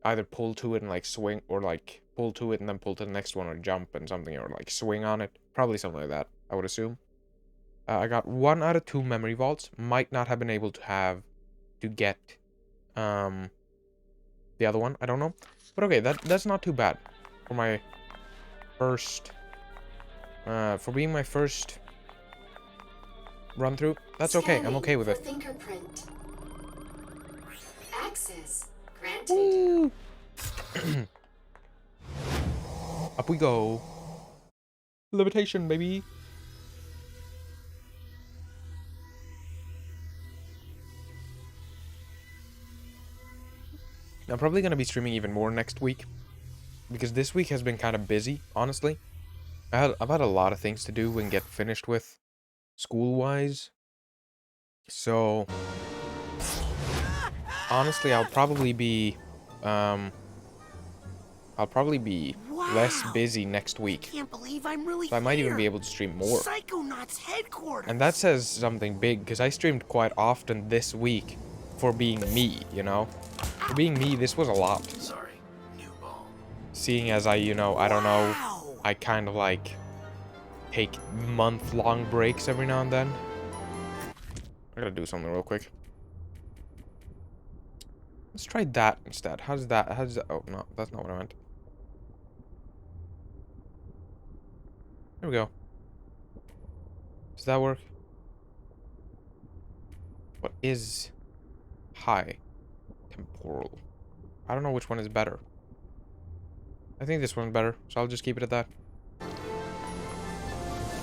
either pull to it and like swing, or like pull to it and then pull to the next one, or jump and something, or like swing on it. Probably something like that, I would assume. I got 1 out of 2 memory vaults. Might not have been able to get the other one. I don't know. But okay, that's not too bad for my first for being my first run through. That's okay. I'm okay with it. Fingerprint. Access granted. Woo! Up we go. Levitation, baby. I'm probably going to be streaming even more next week, because this week has been kind of busy, honestly. I've had a lot of things to do and get finished with, school-wise. So, honestly, I'll probably be less busy next week. Can't believe I'm really So I might even here. be able to stream more. Psychonauts headquarters. And that says something big, because I streamed quite often this week for being me, you know? For being me, this was a lot. Sorry, new ball. Seeing as I don't know, I kind of like take month-long breaks every now and then. I gotta do something real quick. Let's try that instead. How's that? Oh, no, that's not what I meant. There we go. Does that work? What is high temporal? I don't know which one is better. I think this one's better, so I'll just keep it at that.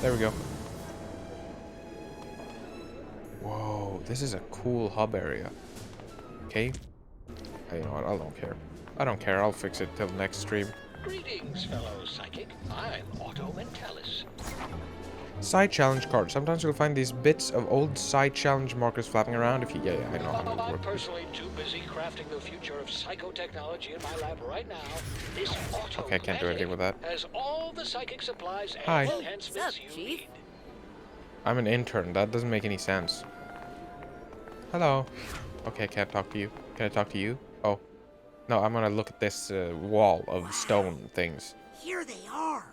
There we go. Whoa, this is a cool hub area. Okay. You know what, I don't care. I don't care, I'll fix it till next stream. Greetings, fellow psychic. I'm Otto Mentalis. Side challenge card. Sometimes you'll find these bits of old side challenge markers flapping around. If you, yeah, I know how to I'm work. personally too busy crafting the future of psychotechnology in my lab right now. This Otto Okay, I can't do anything with that. has all the psychic supplies and Hi. enhancements you need. I'm an intern. That doesn't make any sense. Hello. Okay, I can't talk to you. Can I talk to you? Oh. No, I'm gonna look at this wall of stone things. Here they are.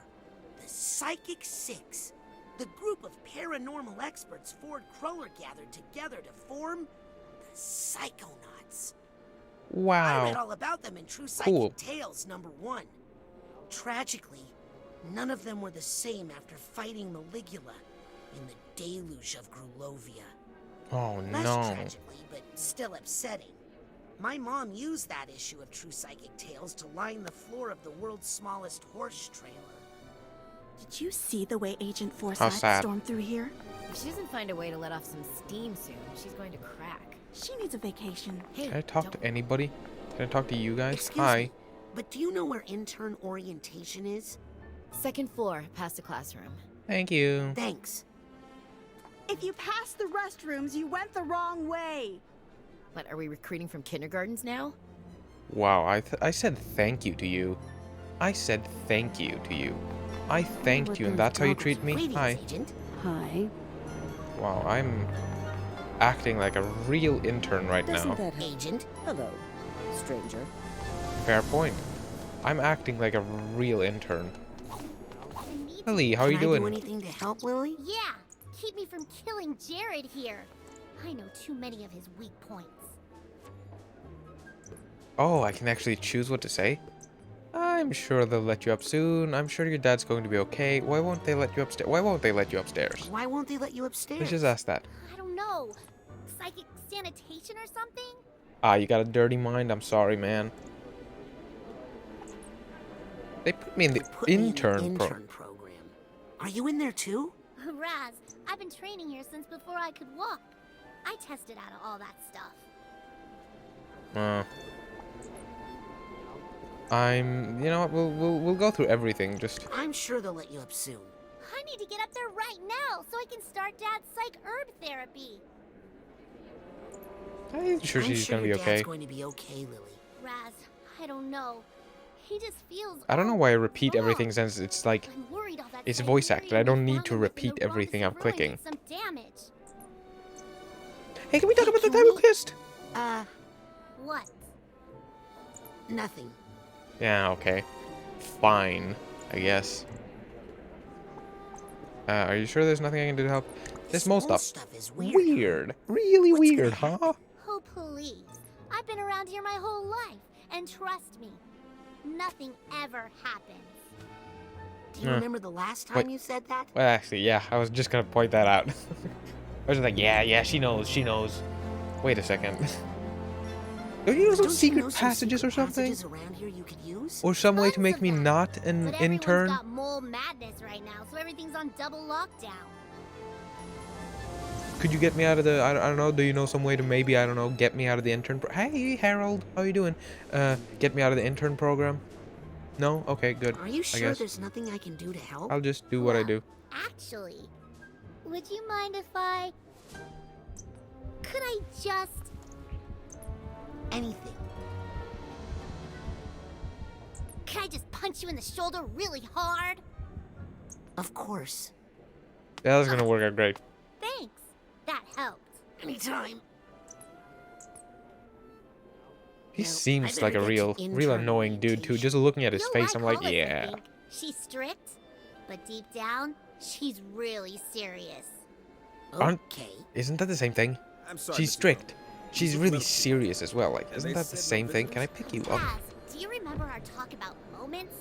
The Psychic Six. The group of paranormal experts Ford Cruller gathered together to form the Psychonauts. Wow. I read all about them in True Psychic Cool. Tales #1. Tragically, none of them were the same after fighting Maligula in the deluge of Grulovia. Oh Less no. tragically, but still upsetting. My mom used that issue of True Psychic Tales to line the floor of the world's smallest horse trailer. Did you see the way Agent How Forsyth sad. stormed through here? If she doesn't find a way to let off some steam soon, she's going to crack. She needs a vacation. Can I talk to anybody? Can I talk to you guys? Excuse Hi. me, but do you know where intern orientation is? Second floor, past the classroom. Thank you. Thanks. If you passed the restrooms, you went the wrong way. What, are we recruiting from kindergartens now? Wow, I said thank you to you. I said thank you to you. I thanked you, and that's how you treat me? Greetings, Hi. Agent. Hi. Wow, I'm acting like a real intern right now. Agent. Hello, stranger. Fair point. I'm acting like a real intern. Lily, how are you Can I do doing? anything to help, Lily? Yeah, keep me from killing Jared here. I know too many of his weak points. Oh, I can actually choose what to say? I'm sure they'll let you up soon. I'm sure your dad's going to be okay. Why won't they let you upstairs? Why won't they let you upstairs? Why won't they let you upstairs? Let's just ask that. I don't know. Psychic sanitation or something? Ah, you got a dirty mind. I'm sorry, man. They put me in the intern program. Are you in there too? Raz, I've been training here since before I could walk. I tested out of all that stuff. You know what? We'll go through everything. Just. I'm sure they'll let you up soon. I need to get up there right now so I can start Dad's psych herb therapy. I'm sure she's gonna be your okay. Dad's going to be okay, Lily. Raz, I don't know. He just feels. I don't know why I repeat everything since it's like I'm worried all that it's psych voice acted. I theory don't we need found to him with repeat in the everything I'm ruins clicking. did some damage. Hey, can we talk about the time we kissed? What? Nothing. Yeah, okay. Fine, I guess. Are you sure there's nothing I can do to help? This mole stuff. Is weird. Really weird, huh? Oh, please. I've been around here my whole life, and trust me, nothing ever happens. Do you remember the last time you said that? Well, actually, yeah, I was just gonna point that out. I was just like, yeah, she knows. Wait a second. Don't you know some secret passages or something? Around here you could use? Or some way to make me not an But intern? everyone's got mole madness right now, so everything's on double lockdown. Could you get me out of the, I don't know, do you know some way to maybe, I don't know, get me out of the intern Hey, Harold, how you doing? Get me out of the intern program? No? Okay, good. Are you I sure guess. there's nothing I can do to help? I'll just do what I do. Actually, would you mind if I... Could I just... Anything. Can I just punch you in the shoulder really hard? Of course. Yeah, that's gonna work out great. Thanks. That helped. Anytime. He seems like a real annoying dude too. Just looking at his face, I'm like, yeah. She's strict, but deep down, she's really serious. Isn't that the same thing? She's strict. She's really serious as well. Like, isn't that the same thing? Can I pick you up? Raz, do you remember our talk about moments?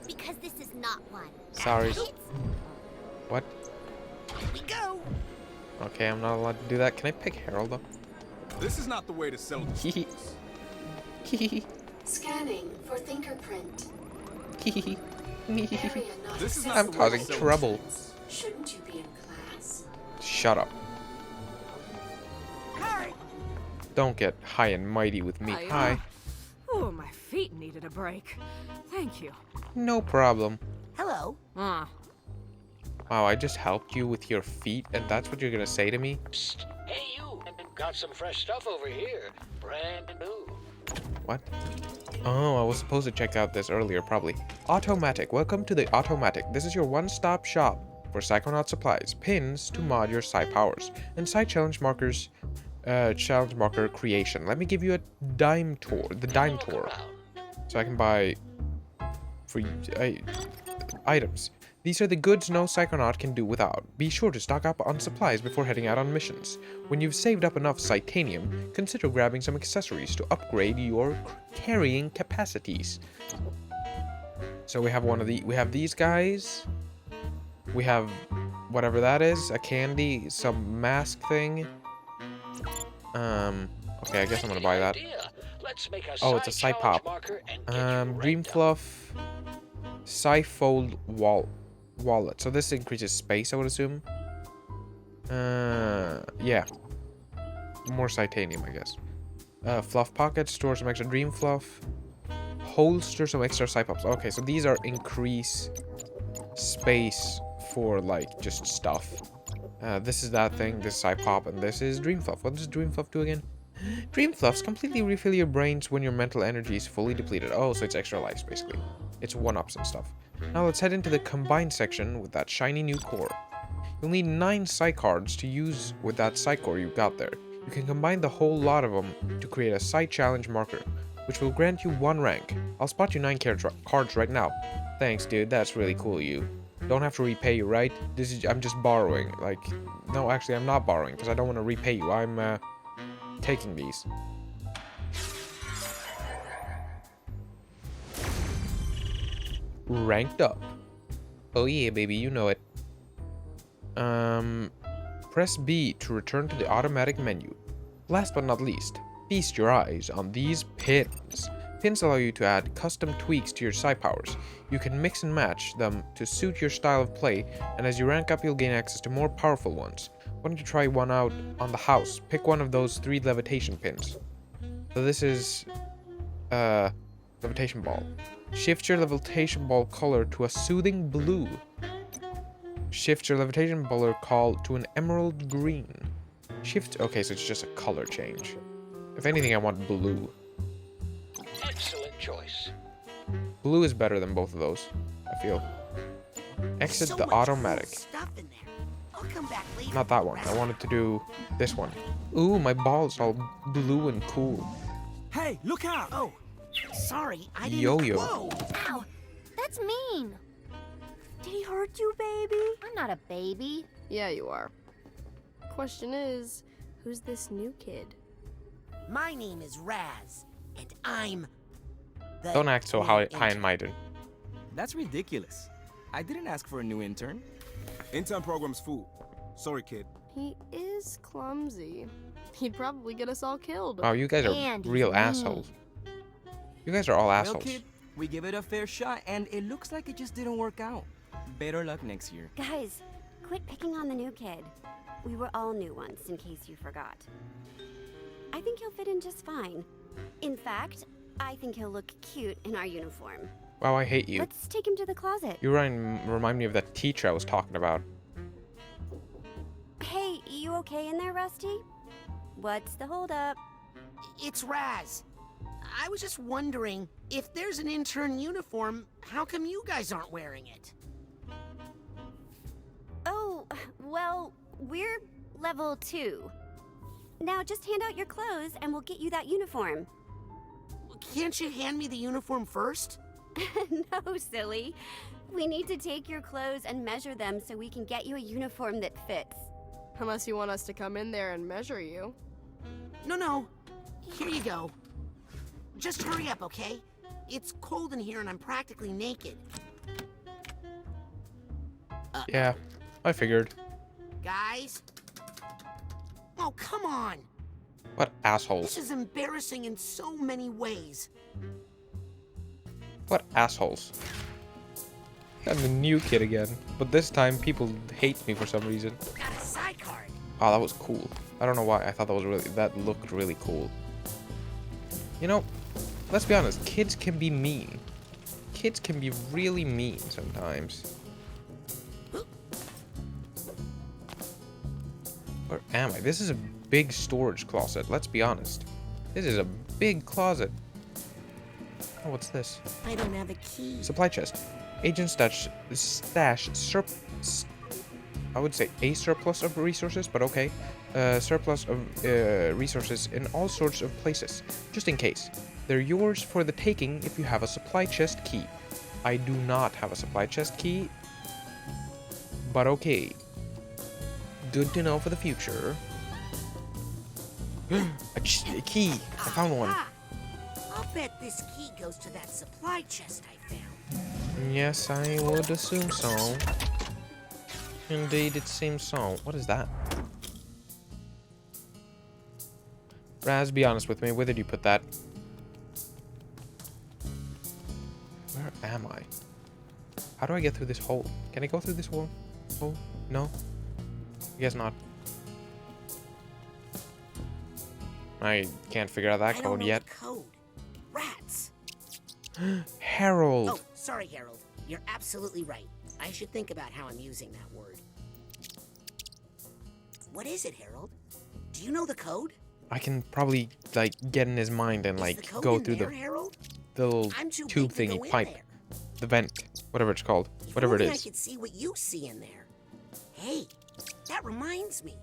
Because this is not one. Sorry. What? Here we go. Okay, I'm not allowed to do that. Can I pick Harold up? This is not the way to sell this. Scanning for fingerprint. This is not I'm causing trouble. Shouldn't you be in class? Shut up. Don't get high and mighty with me. Hi. Oh, my feet needed a break. Thank you. No problem. Hello. Wow, I just helped you with your feet, and that's what you're gonna say to me? Psst. Hey, you. Got some fresh stuff over here. Brand new. What? Oh, I was supposed to check out this earlier, probably. Automatic. Welcome to the Automatic. This is your one-stop shop for Psychonaut supplies, pins to mod your Psy powers, and Psy challenge markers. Challenge marker creation. Let me give you a dime tour. The dime tour. So I can buy free items. These are the goods no Psychonaut can do without. Be sure to stock up on supplies before heading out on missions. When you've saved up enough Psytanium, consider grabbing some accessories to upgrade your carrying capacities. So we have we have these guys. We have whatever that is, a candy, some mask thing. Okay, I guess I'm gonna buy that. Oh, it's a Psy Pop. Dream Fluff. Psy Fold wallet. So this increases space, I would assume. Yeah. More Psytanium, I guess. Fluff Pocket, store some extra Dream Fluff. Holster some extra Psy Pops. Okay, so these are increase space for, like, just stuff. This is that thing, this is Psy Pop, and this is Dream Fluff. What does Dream Fluff do again? Dream Fluffs completely refill your brains when your mental energy is fully depleted. Oh, so it's extra lives, basically. It's 1-ups and stuff. Now let's head into the combined section with that shiny new core. You'll need 9 Psy cards to use with that Psy core you got there. You can combine the whole lot of them to create a Psy challenge marker, which will grant you 1 rank. I'll spot you 9 cards right now. Thanks, dude. That's really cool of you. Don't have to repay you, right? I'm just borrowing. Like, no, actually, I'm not borrowing because I don't want to repay you. I'm taking these. Ranked up. Oh yeah, baby, you know it. Press B to return to the automatic menu. Last but not least, feast your eyes on these pins. pins allow you to add custom tweaks to your psi powers. You can mix and match them to suit your style of play, and as you rank up, you'll gain access to more powerful ones. Why don't you try one out on the house? Pick one of those 3 levitation pins. So this is levitation ball. Shift your levitation ball color to a soothing blue. Shift your levitation ball color to an emerald green. Shift. Okay, so it's just a color change. If anything, I want blue. Excellent choice. Blue is better than both of those, I feel. Exit So the much automatic. cool stuff in there. I'll come back later. Not that one. I wanted to do this one. Ooh, my ball's all blue and cool. Hey, look out! Oh, sorry, I didn't. Yo-yo. Whoa. Ow! That's mean. Did he hurt you, baby? I'm not a baby. Yeah, you are. Question is, who's this new kid? My name is Raz, and I'm the Don't act so new high intern. and mighty. That's ridiculous. I didn't ask for a new intern. Intern program's full. Sorry, kid. He is clumsy. He'd probably get us all killed. Wow, you guys are And real mean. assholes. You guys are all Well, assholes. kid, we give it a fair shot, and it looks like it just didn't work out. Better luck next year. Guys, quit picking on the new kid. We were all new once, in case you forgot. I think he'll fit in just fine. In fact, I think he'll look cute in our uniform. Wow, I hate you. Let's take him to the closet. You remind me of that teacher I was talking about. Hey, you okay in there, Rusty? What's the holdup? It's Raz. I was just wondering, if there's an intern uniform, how come you guys aren't wearing it? Oh, well, we're level 2. Now just hand out your clothes and we'll get you that uniform. Can't you hand me the uniform first? No, silly. We need to take your clothes and measure them so we can get you a uniform that fits. Unless you want us to come in there and measure you. No. Here you go. Just hurry up, okay? It's cold in here and I'm practically naked. Yeah, I figured. Guys? Oh, come on! What assholes? This is embarrassing in so many ways. What assholes? I'm the new kid again, but this time people hate me for some reason. Got a psi card. Oh, that was cool. I don't know why. I thought that looked really cool. You know, let's be honest. Kids can be mean. Kids can be really mean sometimes. Where am I? This is a big storage closet. Let's be honest. This is a big closet. Oh, what's this? I don't have a key. Supply chest. Agent stash I would say a surplus of resources, but okay. Surplus of resources in all sorts of places, just in case. They're yours for the taking if you have a supply chest key. I do not have a supply chest key, but okay. Good to know for the future. a key. I found one. I'll bet this key goes to that supply chest I found. Yes, I would assume so. Indeed, it seems so. What is that? Raz, be honest with me. Where did you put that? Where am I? How do I get through this hole? Can I go through this hole? Oh, no. I guess not. I can't figure out that code yet. Code. Rats. Harold. Oh, sorry, Harold. You're absolutely right. I should think about how I'm using that word. What is it, Harold? Do you know the code? I can probably like get in his mind and like go through the little tube thingy pipe, the vent, whatever it's called, whatever it If only is. I could see what you see in there. Hey, that reminds me.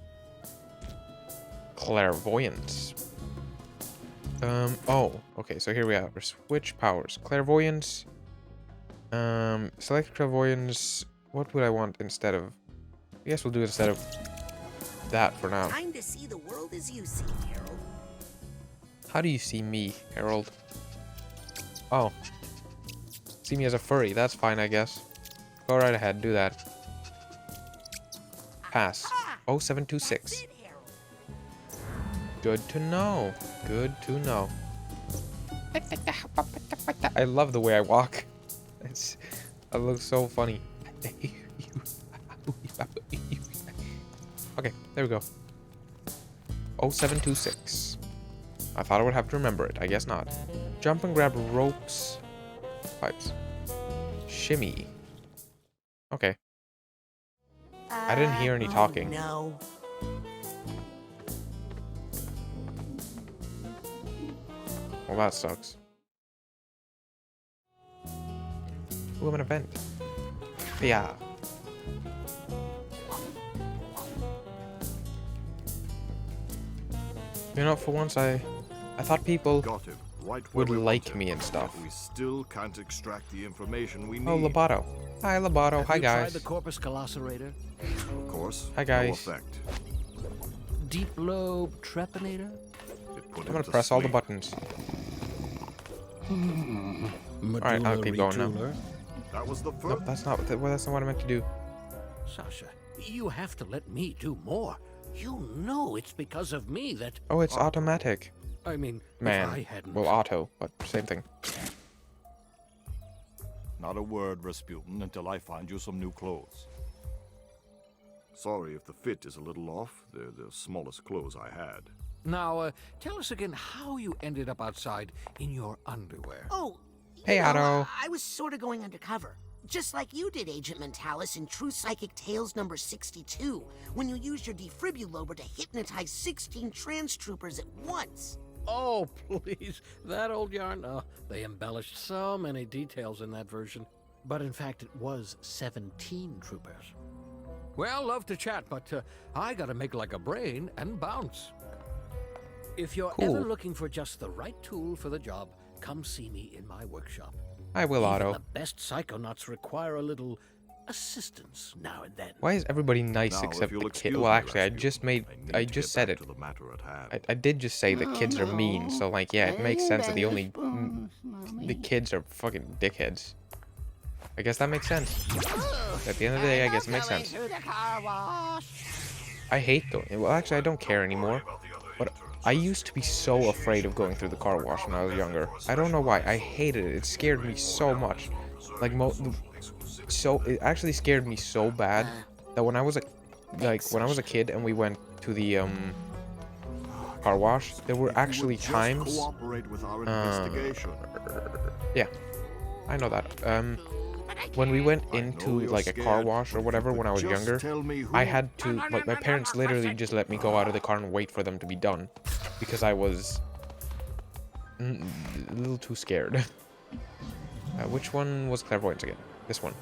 Clairvoyance. Oh, okay, so here we are. Switch powers. Clairvoyance. Select clairvoyance. What would I want instead of? I guess we'll do it instead of that for now. Time to see the world as you see it, Harold. How do you see me, Harold? Oh. See me as a furry. That's fine, I guess. Go right ahead. Do that. Pass. 0726. Good to know. Good to know. I love the way I walk. I look so funny. Okay, there we go. 0726. I thought I would have to remember it. I guess not. Jump and grab ropes. Pipes. Shimmy. Okay. I didn't hear any talking. No. Well, that sucks. Ooh, I'm in a vent. Yeah. You know, for once I thought people would like me and stuff. We still can't extract the information we need. Oh, Lobato. Hi, Lobato. Hi, Have you tried guys. the corpus calloserator? Of course. Hi, guys. No effect. Deep lobe trepanator? I'm gonna press all the buttons. Alright, I'll keep going now. That was the first. Nope, that's not what I meant to do. Sasha, you have to let me do more. You know it's because of me that... Oh, it's automatic. I mean, Man, if I hadn't... well, auto, but same thing. Not a word, Rasputin, until I find you some new clothes. Sorry if the fit is a little off. They're the smallest clothes I had. Now, tell us again how you ended up outside in your underwear. Oh, hey, Otto. I was sort of going undercover. Just like you did, Agent Mentalis, in True Psychic Tales number 62, when you used your defibrillator to hypnotize 16 trans troopers at once. Oh, please. That old yarn? They embellished so many details in that version. But in fact, it was 17 troopers. Well, love to chat, but I gotta make like a brain and bounce. If you're Cool. ever looking for just the right tool for the job, come see me in my workshop. I will, Even Otto. the best psychonauts require a little assistance now and then. Why is everybody nice Now, if except you'll the kid? excuse Well, me, actually, I Rasputin, just said it. To the matter at hand. I did just say the kids are mean, so like, yeah, it makes sense that the kids are fucking dickheads. I guess that makes sense. At the end of the day, I guess it makes sense. I hate going. Well, actually, I don't care anymore. But I used to be so afraid of going through the car wash when I was younger. I don't know why. I hated it. It scared me so much. Like it actually scared me so bad that when I was a kid and we went to the car wash, there were actually times. Yeah, I know that. When we went into like a car wash or whatever when I was younger, I had to, like, my parents literally just let me go out of the car and wait for them to be done because I was a little too scared. Which one was clairvoyance again? This one.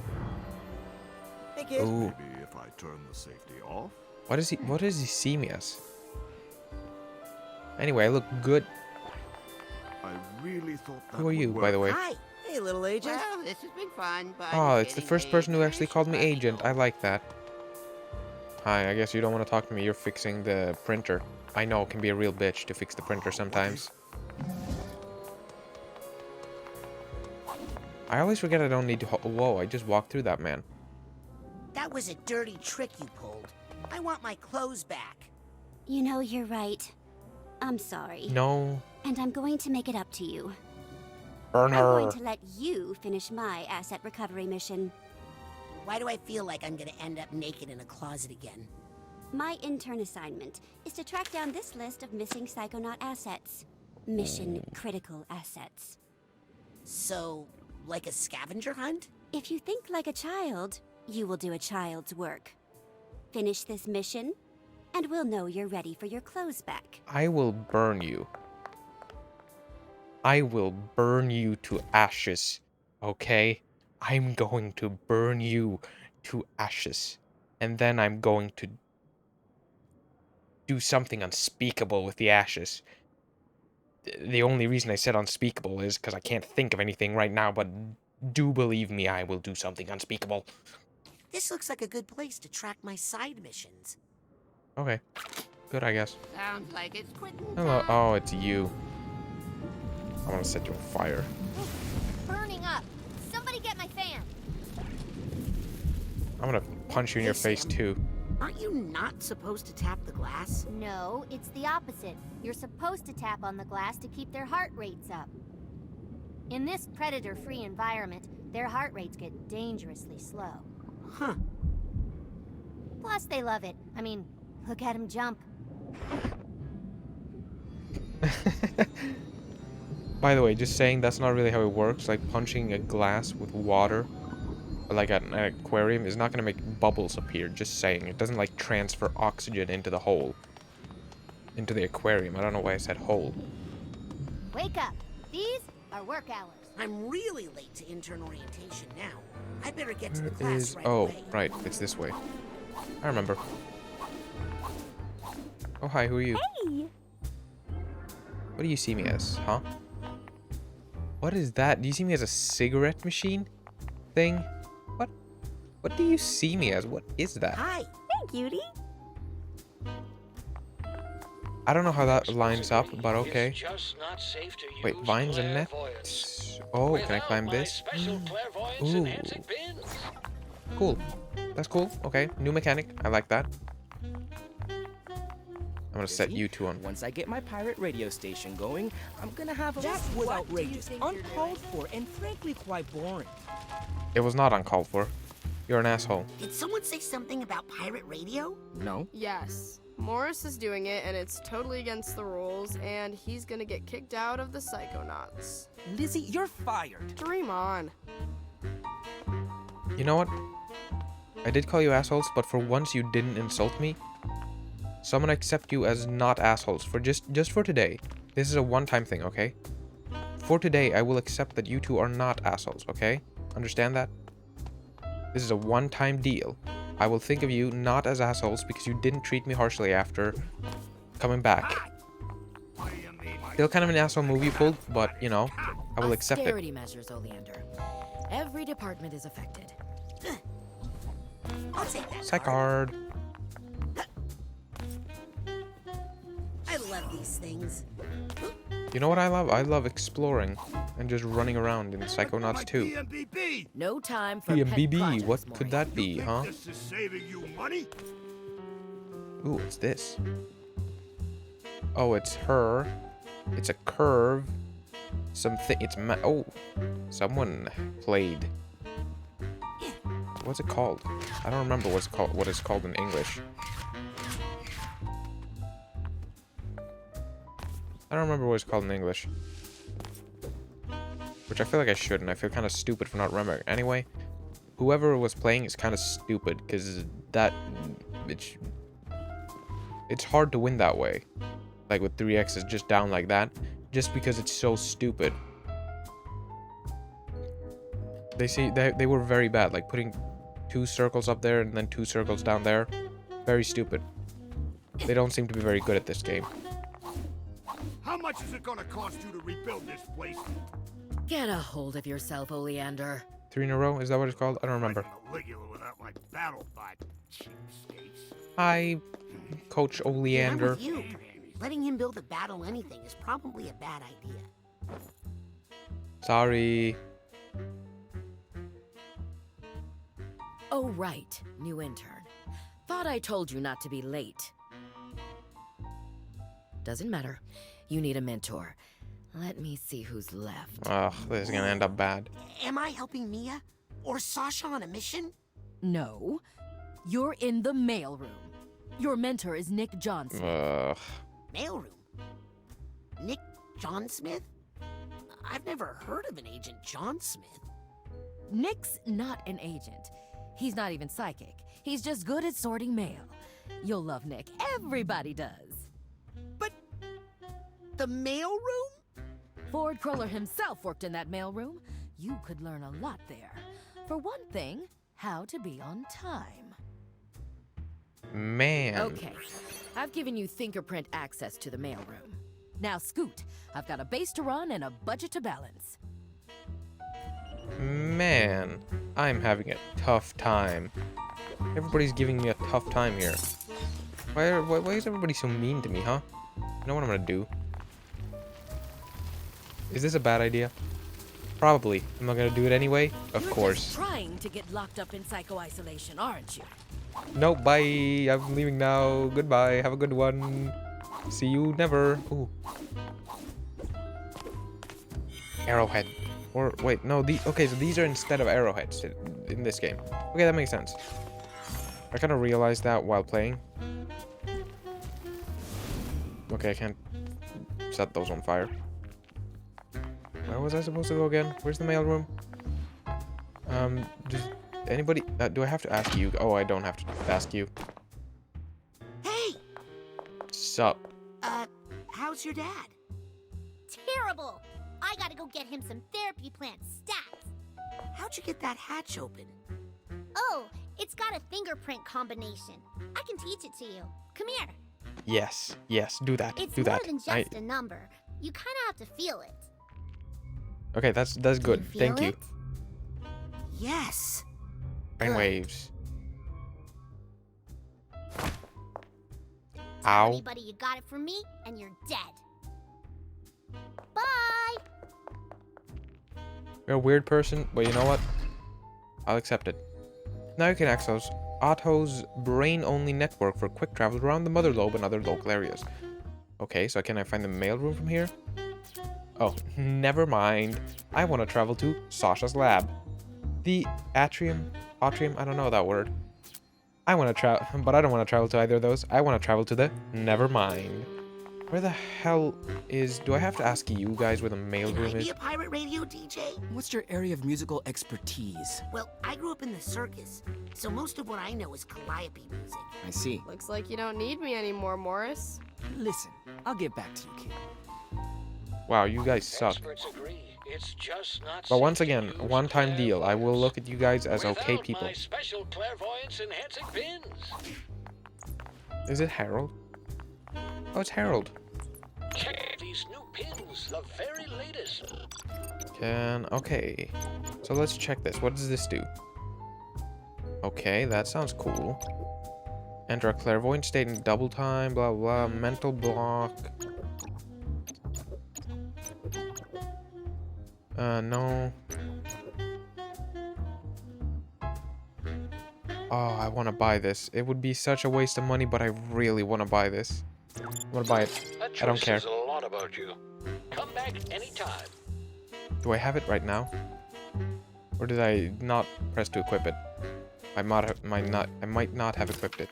Hey, kid. Ooh. Maybe if I turn the safety off. What does he see me as? Anyway, I look good. I really thought that Who are you, by the way? Hi. Hey, little agent. Well, this has been fun, but... Oh, it's the first person who actually called me agent. I like that. Hi, I guess you don't want to talk to me. You're fixing the printer. I know it can be a real bitch to fix the printer sometimes. I always forget I don't need to... Whoa, I just walked through that, man. That was a dirty trick you pulled. I want my clothes back. You know, you're right. I'm sorry. No. And I'm going to make it up to you. Burn I'm her. going to let you finish my asset recovery mission. Why do I feel like I'm gonna end up naked in a closet again? My intern assignment is to track down this list of missing Psychonaut assets. Mission critical assets. So, like a scavenger hunt? If you think like a child, you will do a child's work. Finish this mission, and we'll know you're ready for your clothes back. I will burn you. I will burn you to ashes, okay? I'm going to burn you to ashes. And then I'm going to do something unspeakable with the ashes. The only reason I said unspeakable is because I can't think of anything right now, but do believe me, I will do something unspeakable. This looks like a good place to track my side missions. Okay. Good, I guess. Sounds like it's quitting. Hello. Oh, it's you. I want to set you on fire. Burning up. Somebody get my fan. I'm gonna punch you in your face too. Aren't you not supposed to tap the glass? No, it's the opposite. You're supposed to tap on the glass to keep their heart rates up. In this predator-free environment, their heart rates get dangerously slow. Huh. Plus, they love it. I mean, look at them jump. By the way, just saying that's not really how it works. Like punching a glass with water, like at an aquarium, is not gonna make bubbles appear. Just saying, it doesn't like transfer oxygen into the hole, into the aquarium. I don't know why I said hole. Wake up. These are work hours. I'm really late to intern orientation now. I better get to the Where class is... right Oh, away. right. It's this way. I remember. Oh, hi. Who are you? Hey! What do you see me as, huh? What is that? Do you see me as a cigarette machine thing? What? What do you see me as? What is that? Hi. Hey, cutie. I don't know how that lines up, but okay. Wait, vines and nets? Oh, can I climb this? Ooh. Cool. That's cool. Okay, new mechanic. I like that. I'm gonna set you two on. Once I get my pirate radio station going, I'm gonna have a... That was outrageous, uncalled for, and frankly quite boring. It was not uncalled for. You're an asshole. Did someone say something about pirate radio? No. Yes. Morris is doing it, and it's totally against the rules, and he's gonna get kicked out of the Psychonauts. Lizzie, you're fired. Dream on. You know what? I did call you assholes, but for once you didn't insult me. So I'm gonna accept you as not assholes for just for today. This is a one-time thing, okay? For today, I will accept that you two are not assholes, okay? Understand that? This is a one-time deal. I will think of you not as assholes because you didn't treat me harshly after coming back. Still kind of an asshole move you pulled, but, you know, I will accept it. Austerity measures, Oleander. Every department is affected. I'll take that. Psych card. I love these things. You know what I love? I love exploring and just running around in Psychonauts 2. No time for PMBB, what could that be, huh? This is saving you money? Ooh, what's this? Oh, it's her. It's a curve. Something. It's oh, someone played. What's it called? I don't remember what's called. What it's called in English. I don't remember what it's called in English. Which I feel like I should, and I feel kind of stupid for not remembering. Anyway, whoever was playing is kind of stupid, because that... It's hard to win that way. Like with 3X's just down like that, just because it's so stupid. They were very bad, like putting 2 circles up there and then 2 circles down there. Very stupid. They don't seem to be very good at this game. How much is it gonna cost you to rebuild this place? Get a hold of yourself, Oleander. 3 in a row? Is that what it's called? I don't remember. Caligula without my battle bot. Cheapskates. Hi, Coach Yeah, I'm Oleander. with you. Letting him build a battle anything is probably a bad idea. Sorry. Oh, right. New intern. Thought I told you not to be late. Doesn't matter. You need a mentor. Let me see who's left. Ugh, this is gonna end up bad. Am I helping Mia? Or Sasha on a mission? No. You're in the mailroom. Your mentor is Nick Johnson. Ugh. Mailroom? Nick John Smith? I've never heard of an Agent John Smith. Nick's not an agent. He's not even psychic. He's just good at sorting mail. You'll love Nick. Everybody does. The mailroom? Ford Cruller himself worked in that mailroom. You could learn a lot there. For one thing, how to be on time. Man. Okay, I've given you fingerprint access to the mailroom. Now scoot. I've got a base to run and a budget to balance. Man, I'm having a tough time. Everybody's giving me a tough time here. Why is everybody so mean to me, huh? You know what I'm gonna do? Is this a bad idea? Probably. Am I gonna do it anyway? Of course. You're just trying to get locked up in psycho-isolation, aren't you? Nope, bye. I'm leaving now. Goodbye. Have a good one. See you never. Ooh. Arrowhead. Or wait, no, okay, so these are instead of arrowheads in this game. Okay, that makes sense. I kind of realized that while playing. Okay, I can't set those on fire. Where was I supposed to go again? Where's the mailroom? Does anybody... do I have to ask you? Oh, I don't have to ask you. Hey! Sup? How's your dad? Terrible! I gotta go get him some therapy plant stats. How'd you get that hatch open? Oh, it's got a fingerprint combination. I can teach it to you. Come here. Yes, do that. It's do more that. than just a number. You kind of have to feel it. Okay, that's good. Thank you. Yes. Brainwaves. Tell Ow. anybody you got it from me, and you're dead. Bye. You're a weird person, but you know what? I'll accept it. Now you can access Otto's brain-only network for quick travel around the mother lobe and other local areas. Okay, so can I find the mailroom from here? Oh, never mind. I want to travel to Sasha's lab. The atrium? Atrium? I don't know that word. I want to travel, but I don't want to travel to either of those. I want to travel to the never mind. Where the hell is... Do I have to ask you guys where the mailroom Can I is? be a pirate radio DJ? What's your area of musical expertise? Well, I grew up in the circus, so most of what I know is calliope music. I see. Looks like you don't need me anymore, Morris. Listen, I'll get back to you, kid. Wow, you guys suck. But once again, a one-time deal. I will look at you guys as okay people. Special clairvoyance enhancing pins. Is it Harold? Oh, it's Harold. Check these new pins, the very latest. Okay. So let's check this. What does this do? Okay, that sounds cool. Enter a clairvoyant state in double time, blah blah, mental block. No. Oh, I want to buy this. It would be such a waste of money, but I really want to buy this. I want to buy it. I don't care. That says a lot about you. Come back anytime. Do I have it right now? Or did I not press to equip it? I might not have equipped it.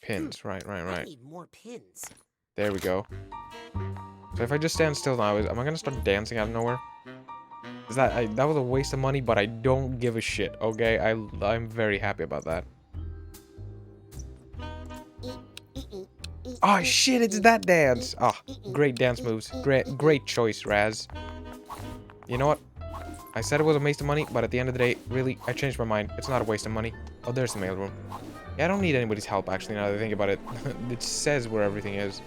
Pins, right. I need more pins. There we go. So if I just stand still now, am I gonna start dancing out of nowhere? Is that was a waste of money, but I don't give a shit. Okay, I'm very happy about that. Oh shit, it's that dance! Ah, great dance moves. Great choice, Raz. You know what? I said it was a waste of money, but at the end of the day, really, I changed my mind. It's not a waste of money. Oh, there's the mailroom. Yeah, I don't need anybody's help, actually, now that I think about it. It says where everything is.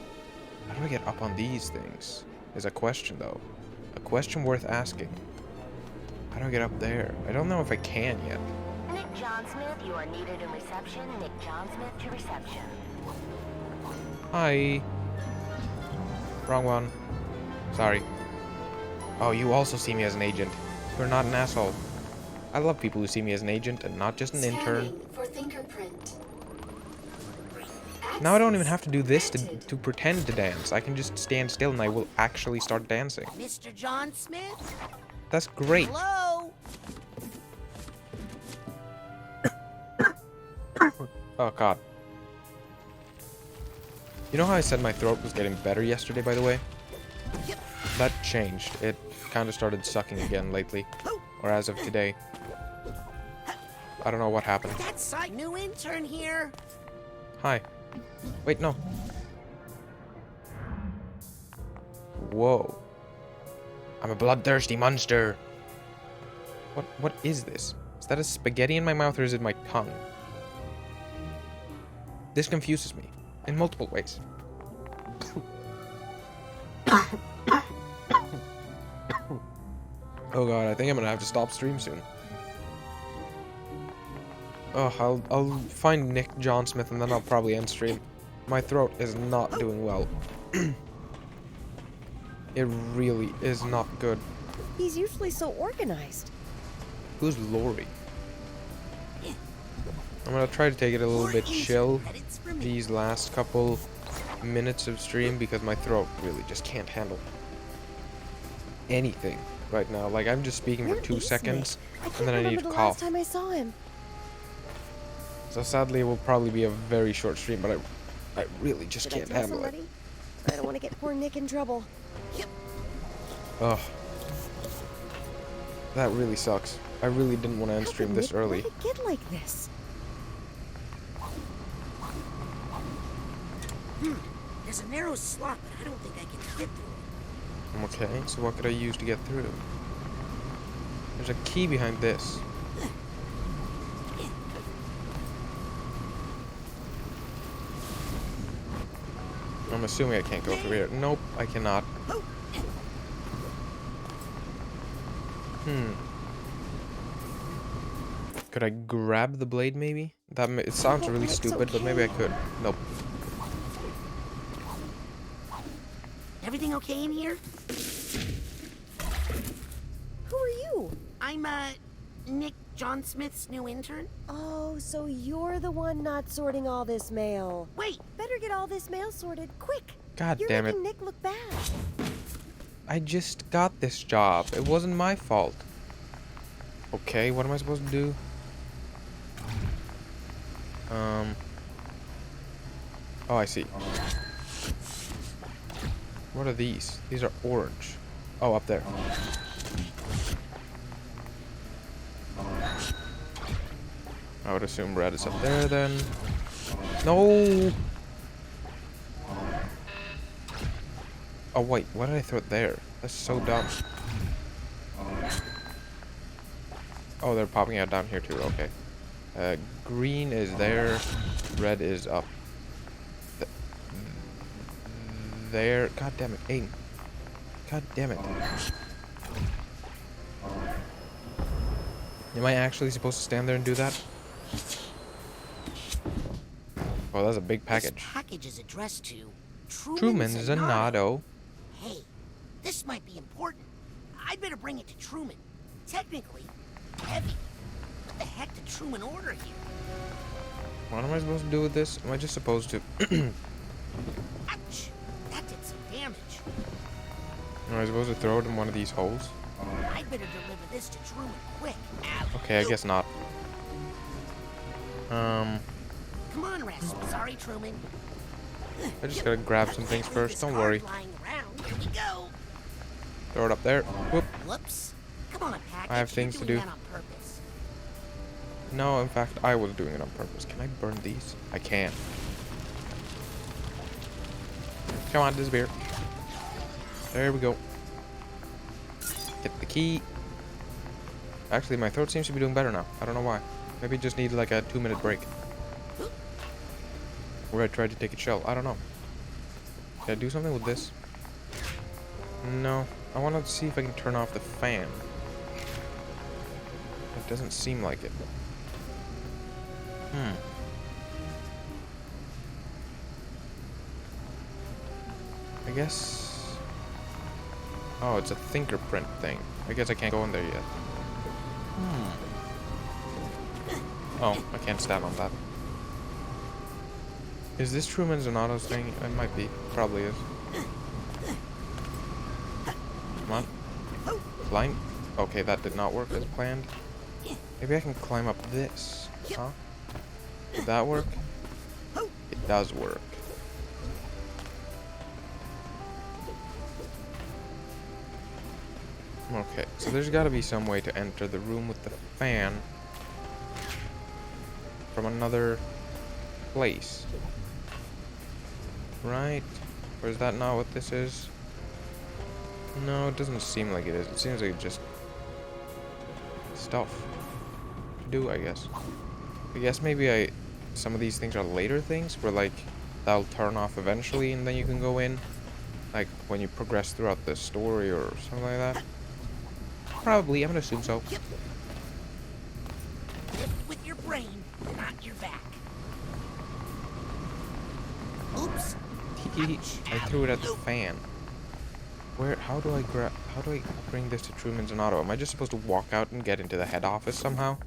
How do I get up on these things? Is a question, though. A question worth asking. How do I get up there? I don't know if I can yet. Nick John Smith, you are needed in reception. Nick John Smith to reception. Hi. Wrong one. Sorry. Oh, you also see me as an agent. You're not an asshole. I love people who see me as an agent and not just an intern. For fingerprint. Now I don't even have to do this to pretend to dance. I can just stand still and I will actually start dancing. Mr. John Smith? That's great. Hello? Oh god. You know how I said my throat was getting better yesterday, by the way? That changed. It kind of started sucking again lately. Or as of today. I don't know what happened. That's a new intern here. Hi. Wait, no. Whoa. I'm a bloodthirsty monster. What is this? Is that a spaghetti in my mouth or is it my tongue? This confuses me in multiple ways. Oh god, I think I'm gonna have to stop stream soon. Oh, I'll find Nick John Smith and then I'll probably end stream. My throat is not doing well. It really is not good. He's usually so organized. Who's Lori? I'm gonna try to take it a little bit chill these last couple minutes of stream because my throat really just can't handle anything right now. Like, I'm just speaking for 2 seconds, and then I need to cough. Last time I saw him. So sadly, it will probably be a very short stream, but I really just can't handle it. I don't want to get poor Nick in trouble. Ugh. That really sucks. I really didn't want to end stream this early. Let a kid like this. There's a narrow slot, but I don't think I can fit through it. Okay, so what could I use to get through? There's a key behind this. I'm assuming I can't go through here. Nope, I cannot. Could I grab the blade, maybe? It sounds really stupid, but maybe I could. Nope. Everything okay in here? Who are you? I'm, Nick John Smith's new intern. Oh, so you're the one not sorting all this mail. Wait! Better get all this mail sorted, quick! God You're damn it. making Nick look bad. I just got this job. It wasn't my fault. Okay, what am I supposed to do? Oh, I see. What are these? These are orange. Oh, up there. I would assume red is up there then. No! Oh wait, why did I throw it there? That's so dumb. Oh, they're popping out down here too, okay. Green is there, red is up there. God damn it, Aiden. God damn it. Am I actually supposed to stand there and do that? Oh, that's a big package. This package is addressed to Truman Zanotto. Hey, this might be important. I'd better bring it to Truman. Technically, heavy. What the heck did Truman order here? What am I supposed to do with this? Am I just supposed to... Ouch! That did some damage. Am I supposed to throw it in one of these holes? I'd better deliver this to Truman quick. Okay, I guess not. Come on, Rest. Sorry, Truman. I just gotta grab some things first. Don't worry. Here we go. Throw it up there. Whoop. Whoops. Come on, package. I have things to do. That on purpose. No, in fact, I was doing it on purpose. Can I burn these? I can. Come on, disappear. There we go. Get the key. Actually, my throat seems to be doing better now. I don't know why. Maybe it just needed like a 2-minute break. Or I tried to take a shell. I don't know. Did I do something with this? No. I wanted to see if I can turn off the fan. It doesn't seem like it. I guess... Oh, it's a fingerprint thing. I guess I can't go in there yet. Oh, I can't stand on that. Is this Truman Zanotto's thing? It might be. Probably is. Come on. Climb. Okay, that did not work as planned. Maybe I can climb up this. Huh? Did that work? It does work. Okay, so there's got to be some way to enter the room with the fan from another place. Right? Or is that not what this is? No, it doesn't seem like it is. It seems like it's just stuff to do, I guess. I guess maybe some of these things are later things where like that'll turn off eventually and then you can go in. Like when you progress throughout the story or something like that. Probably, I'm gonna assume so. Lift with your brain, not your back. Oops. I threw it at the fan. How do I bring this to Truman Zanotto? Am I just supposed to walk out and get into the head office somehow?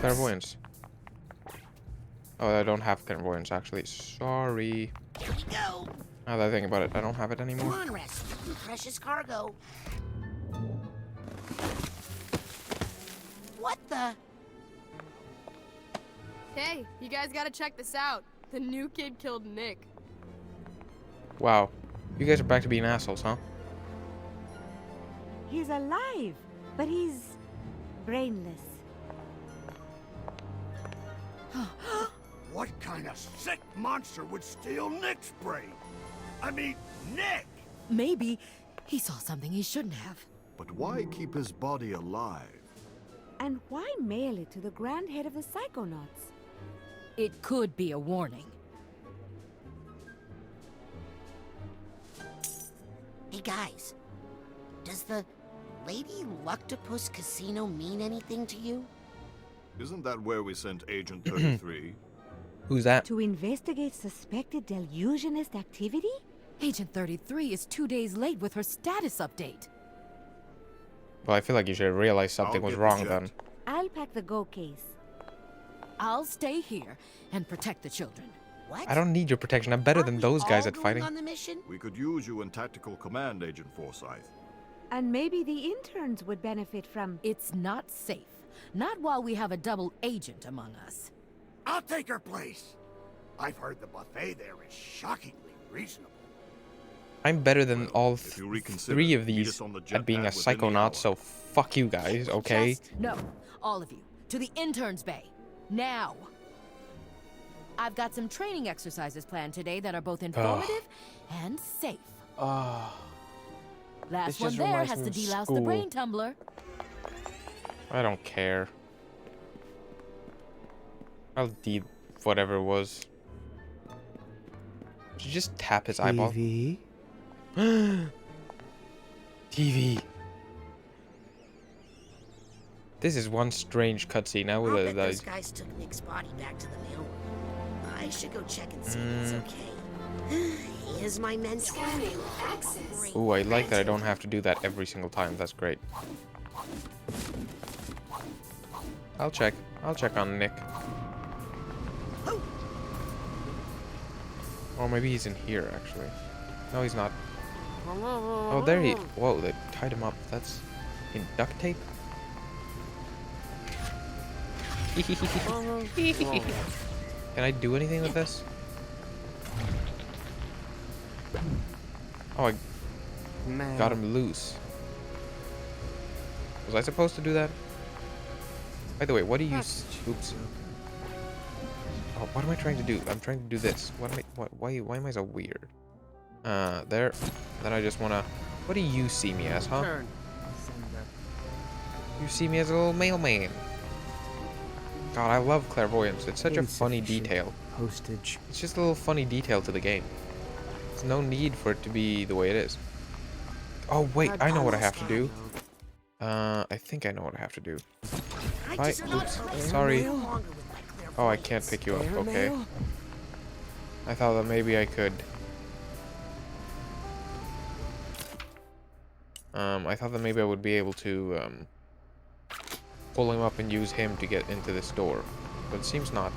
clairvoyance. Oh, I don't have clairvoyance, actually. Sorry. Here we go. Now that I think about it, I don't have it anymore. Come on, rescue precious cargo. What the? Hey, you guys gotta check this out. The new kid killed Nick. Wow. You guys are back to being assholes, huh? He's alive, but he's brainless. What kind of sick monster would steal Nick's brain? I mean, Nick! Maybe he saw something he shouldn't have. But why keep his body alive? And why mail it to the Grand Head of the Psychonauts? It could be a warning. Hey guys, does the Lady Luctopus Casino mean anything to you? Isn't that where we sent Agent 33? Who's that? To investigate suspected delusionist activity? Agent 33 is 2 days late with her status update. Well, I feel like you should have realized something was wrong then. I'll pack the Go case. I'll stay here and protect the children. What? I don't need your protection. I'm better than those guys at going fighting. on the mission? We could use you in tactical command, Agent Forsyth. And maybe the interns would benefit from... It's not safe. Not while we have a double agent among us. I'll take her place. I've heard the buffet there is shockingly reasonable. I'm better than all three of meet these us on the at being a jetpad within the psychonaut, so fuck you guys, okay? No, all of you, to the interns' bay. Now. I've got some training exercises planned today that are both informative and safe. Last one there has to delouse the brain tumbler. I don't care. I'll de whatever it was. Did you just tap his eyeball? TV? TV. This is one strange cutscene now with I'll a bet those guys took Nick's body back to the mailroom. I should go check and see if it's okay. He is my mentor. Ooh, I like that I don't have to do that every single time. That's great. I'll check. I'll check on Nick. Or maybe he's in here, actually. No, he's not. Oh, there he... Whoa, they tied him up. That's... in duct tape? Can I do anything with this? Oh, I got him loose. Was I supposed to do that? By the way, what do you... Oops. Oh, what am I trying to do? I'm trying to do this. What am I... Why am I so weird? There. Then I just wanna... What do you see me as, huh? You see me as a little mailman. God, I love clairvoyance. It's such a funny detail. Postage. It's just a little funny detail to the game. There's no need for it to be the way it is. Oh, wait. I know what I have to do. I think I know what I have to do. Oops. Sorry. Oh, I can't pick you up. Okay. I thought that maybe I could... I thought that maybe I would be able to, pull him up and use him to get into this door. But it seems not.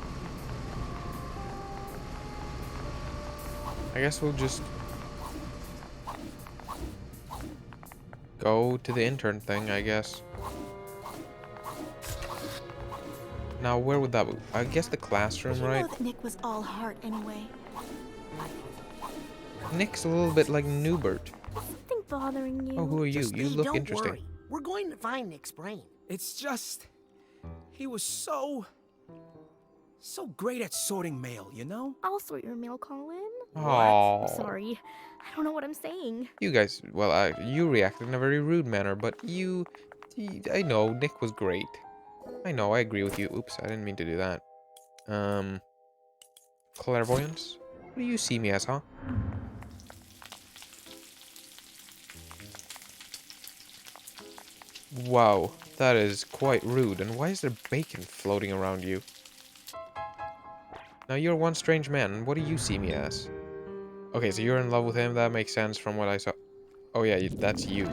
I guess we'll just... go to the intern thing, I guess. Now, where would that be? I guess the classroom, right? You know that Nick was all heart anyway. Nick's a little bit like Newbert. Something bothering you? Oh, who are you? Just You me, look don't interesting. worry. We're going to find Nick's brain. It's just... he was so great at sorting mail, you know? I'll sort your mail, Colin. Oh. Sorry. I don't know what I'm saying. You guys, well, you reacted in a very rude manner, but I know, Nick was great. I know, I agree with you. Oops, I didn't mean to do that. Clairvoyance? What do you see me as, huh? Wow, that is quite rude. And why is there bacon floating around you? Now, you're one strange man. What do you see me as? Okay, so you're in love with him. That makes sense from what I saw. Oh, yeah, that's you.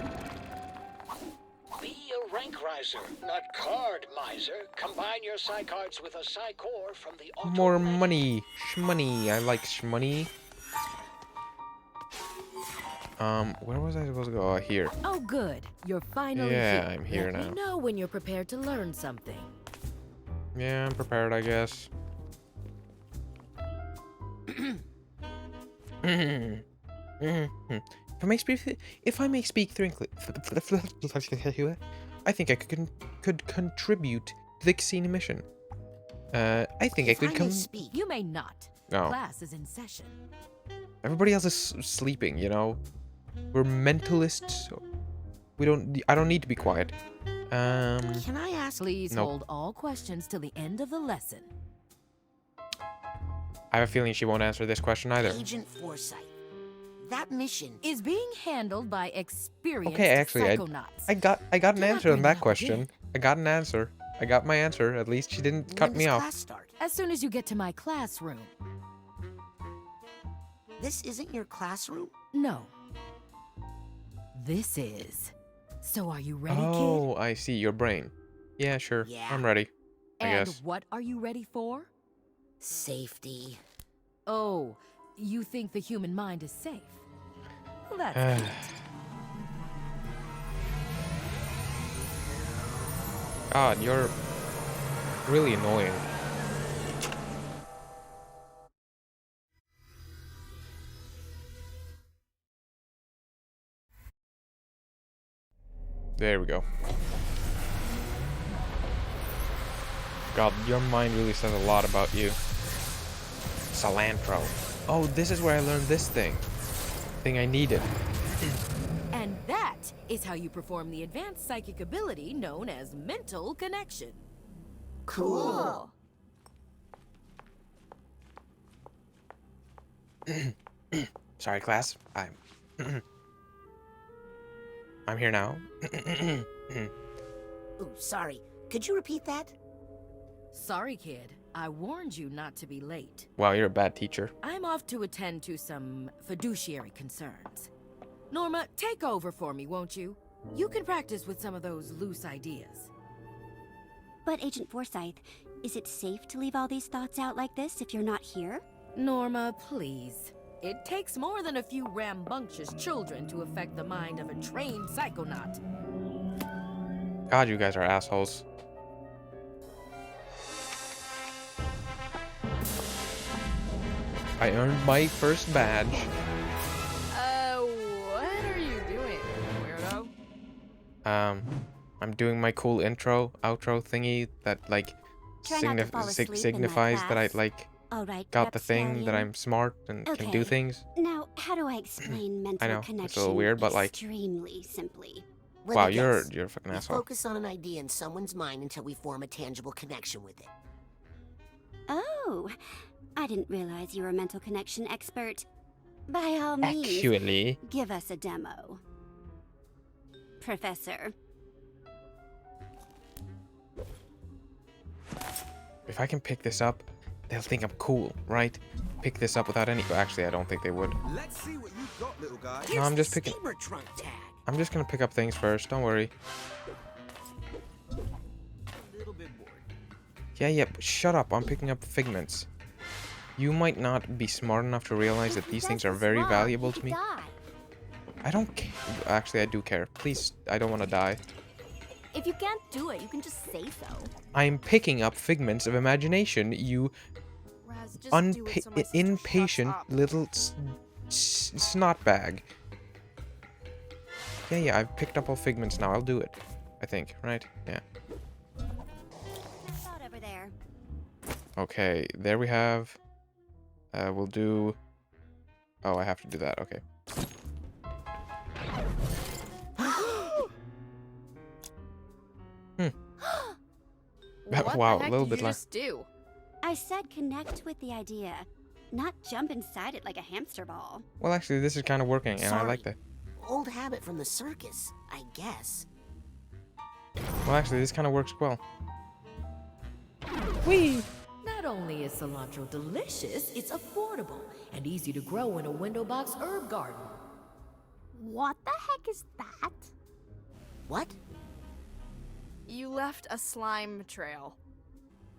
Be a bank riser, not card miser. Combine your Psycards with a Psycore from the auto. More money. Shmoney. I like shmoney. Where was I supposed to go? Here. Oh, good. You're finally Yeah, here. I'm here Let now. me know when you're prepared to learn something. Yeah, I'm prepared, I guess. If I may speak frankly, I think I could contribute to the Xena mission. I think I could come. You may not. No. Class is in session. Everybody else is sleeping, you know. We're mentalists. So I don't need to be quiet. Can I ask? Please nope. hold all questions till the end of the lesson. I have a feeling she won't answer this question either. Agent Forsyth, that mission is being handled by experienced Okay, actually, Psychonauts. I got an answer on that question. I got an answer. I got my answer. At least she didn't cut me off. Class start? As soon as you get to my classroom. This isn't your classroom? No. This is. So are you ready, Oh, I see. Your brain. Yeah, sure. Yeah. I'm ready. I And guess. what are you ready for? Safety. Oh, you think the human mind is safe? Well, that's cute. God, you're really annoying. There we go. God, your mind really says a lot about you. Cilantro. Oh, this is where I learned this thing. Thing I needed. And that is how you perform the advanced psychic ability known as mental connection. Cool. Sorry, class. I'm here now. Ooh, sorry. Could you repeat that? Sorry, kid. I warned you not to be late. Wow, you're a bad teacher. I'm off to attend to some fiduciary concerns. Norma, take over for me, won't you? You can practice with some of those loose ideas. But Agent Forsyth, is it safe to leave all these thoughts out like this if you're not here? Norma, please. It takes more than a few rambunctious children to affect the mind of a trained psychonaut. God, you guys are assholes. I earned my first badge. What are you doing, weirdo? I'm doing my cool intro, outro thingy that like signifies that I like got the thing that I'm smart and can do things. Now, how do I explain mental I know, connection it's a little weird, but like, extremely simply? wow, you're a fucking We asshole. focus on an idea in someone's mind until we form a tangible connection with it. Oh, I didn't realize you were a mental connection expert. By all means, Actually. give us a demo. Professor. If I can pick this up, they'll think I'm cool, right? Pick this up without any. Actually, I don't think they would. Let's see what you got, little guy. No, I'm just picking. Trunk tag. I'm just gonna pick up things first. Don't worry. Yeah, but shut up. I'm picking up figments. You might not be smart enough to realize that these things are very valuable to me. I don't care. Actually, I do care. Please, I don't want to die. If you can't do it, you can just say so. I'm picking up figments of imagination, you impatient little snot bag. Yeah, I've picked up all figments now. I'll do it. I think, right? Yeah. Over there. Okay, there we have. We'll do. Oh, I have to do that. Okay. What Wow, the a heck little did bit you like. just do? I said connect with the idea, not jump inside it like a hamster ball. Well, actually, this is kind of working, and I like that. Old habit from the circus, I guess. Well, actually, this kind of works well. Whee! Not only is cilantro delicious, it's affordable and easy to grow in a window box herb garden. What the heck is that? What? You left a slime trail.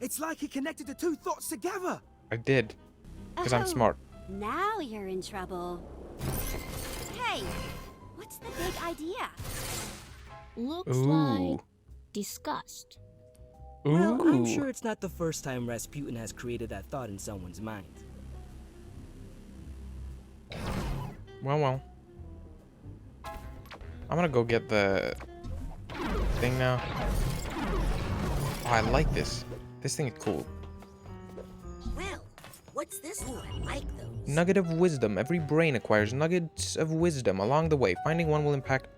It's like he connected the two thoughts together. I did. Because I'm smart. Now you're in trouble. Hey, what's the big idea? Looks Ooh. like disgust. Well, I'm Ooh. sure it's not the first time Rasputin has created that thought in someone's mind. Well. I'm gonna go get the thing now. Oh, I like this. This thing is cool. Well, what's this one? I like those. Nugget of wisdom. Every brain acquires nuggets of wisdom along the way. Finding one will impart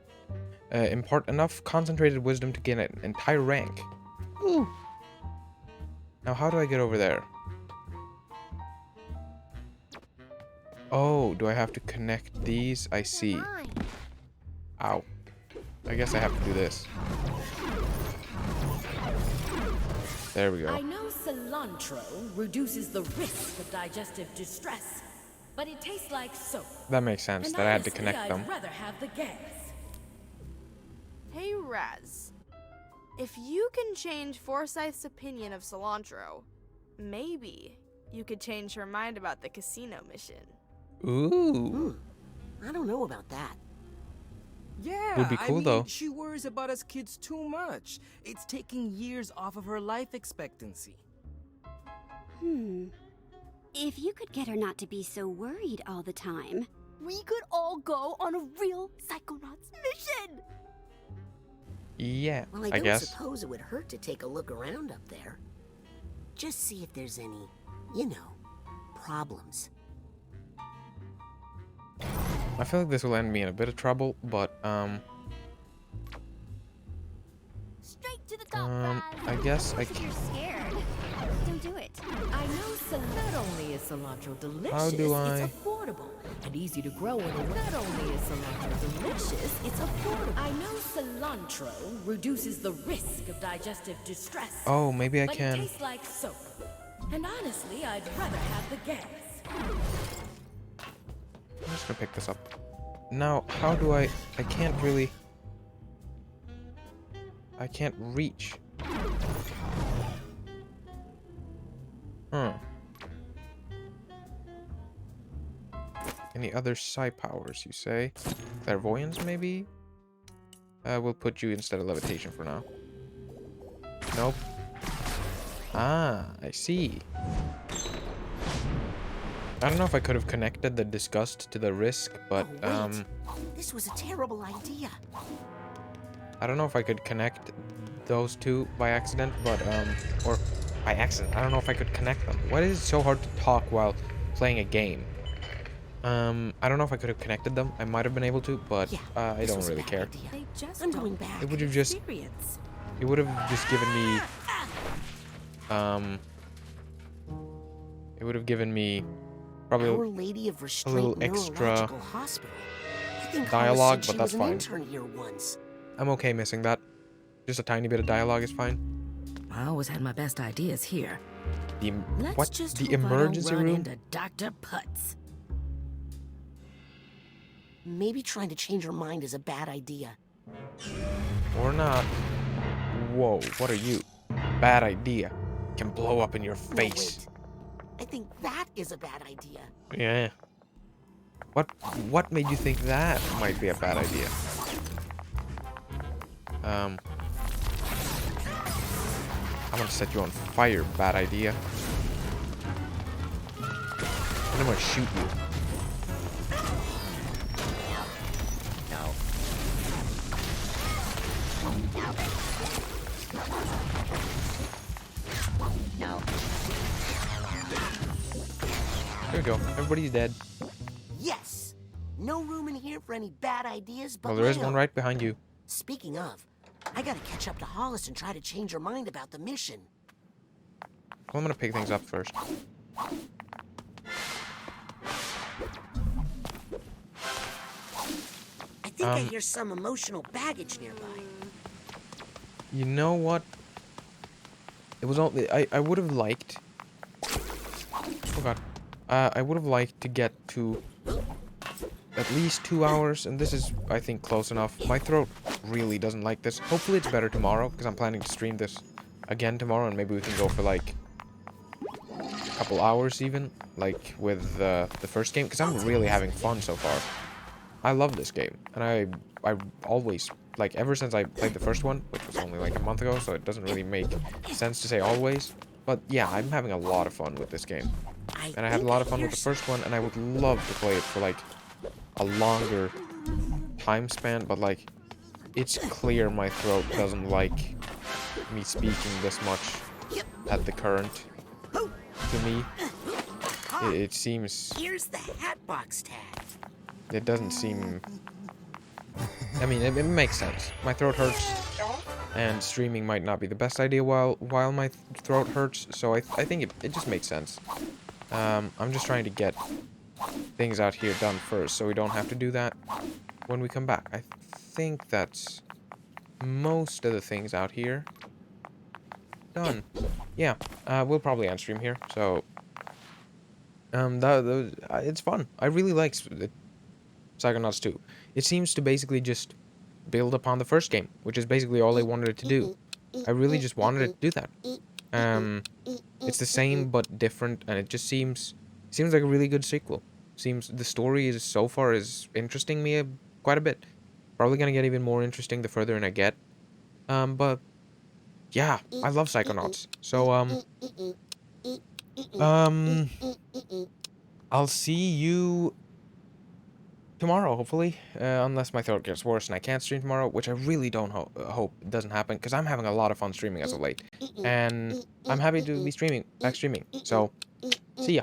enough concentrated wisdom to gain an entire rank. Ooh. Now, how do I get over there? Oh, do I have to connect these? I see. Ow. I guess I have to do this. There we go. I know cilantro reduces the risk of digestive distress, but it tastes like soap. That makes sense, And that I had to honestly, connect them. I'd rather have the gas. Hey, Raz. If you can change Forsyth's opinion of cilantro, maybe you could change her mind about the casino mission. Ooh. I don't know about that. Yeah, Would be cool, I mean, though. She worries about us kids too much. It's taking years off of her life expectancy. If you could get her not to be so worried all the time. We could all go on a real Psychonauts mission! Yeah, Well, I don't guess. suppose it would hurt to take a look around up there. Just see if there's any, you know, problems. I feel like this will end me in a bit of trouble, but, Straight to the top, I guess I If can. you're scared, don't do it. I know not only is cilantro delicious, How do I- it's affordable and easy to grow. And not only is cilantro delicious, it's affordable. I know cilantro reduces the risk of digestive distress. Oh, maybe I but can. It tastes like soap. And honestly, I'd rather have the gas. I'm just gonna pick this up. Now, how do I can't really... I can't reach. Any other psi powers, you say? Clairvoyance, maybe? We'll put you instead of levitation for now. Nope. Ah, I see. I don't know if I could have connected the disgust to the risk, but, This was a terrible idea. I don't know if I could connect those two by accident, but, or by accident. I don't know if I could connect them. Why is it so hard to talk while playing a game? I don't know if I could have connected them. I might have been able to, but, I don't really care. They just I'm going back. It would have just, experience. it would have just given me, it would have given me probably Our Lady of a Restraint little extra Neurological Hospital. I think dialogue, Carla said but she that's was an fine. intern here once. I'm okay missing that. Just a tiny bit of dialogue is fine. I always had my best ideas here. The Let's what? just The hope I don't emergency run room? into Dr. Putz. Maybe trying to change her mind is a bad idea. Or not. Whoa, what are you? Bad idea. Can blow up in your No, face. wait. I think that is a bad idea. Yeah. What made you think that might be a bad idea? I'm gonna set you on fire, bad idea. And I'm gonna shoot you. There we go. Everybody's dead. Yes! No room in here for any bad ideas but Well, there is my one own. right behind you. Speaking of, I gotta catch up to Hollis and try to change her mind about the mission. Well, I'm gonna pick things up first. I think I hear some emotional baggage nearby. You know what? It was only I would have liked. Oh god. I would have liked to get to at least 2 hours, and this is, I think, close enough. My throat really doesn't like this. Hopefully it's better tomorrow, because I'm planning to stream this again tomorrow, and maybe we can go for like a couple hours even, like with the first game, because I'm really having fun so far. I love this game, and I always, like, ever since I played the first one, which was only like a month ago, so it doesn't really make sense to say always, but yeah, I'm having a lot of fun with this game. And I had a lot of fun with the first one, and I would love to play it for like a longer time span, but like, it's clear my throat doesn't like me speaking this much at the current. To me, it seems... Here's the Hatbox tag. It doesn't seem... I mean, it makes sense. My throat hurts, and streaming might not be the best idea while my throat hurts, so I think it just makes sense. I'm just trying to get things out here done first, so we don't have to do that when we come back. I think that's most of the things out here done. Yeah, we'll probably end stream here, so... it's fun. I really like Psychonauts 2. It seems to basically just build upon the first game, which is basically all they wanted it to do. I really just wanted it to do that. It's the same but different, and it just seems like a really good sequel. Seems the story is so far is interesting me quite a bit. Probably gonna get even more interesting the further in I get. But yeah, I love Psychonauts. So I'll see you tomorrow, hopefully, unless my throat gets worse and I can't stream tomorrow, which I really don't hope doesn't happen, because I'm having a lot of fun streaming as of late, and I'm happy to be back streaming, so see ya.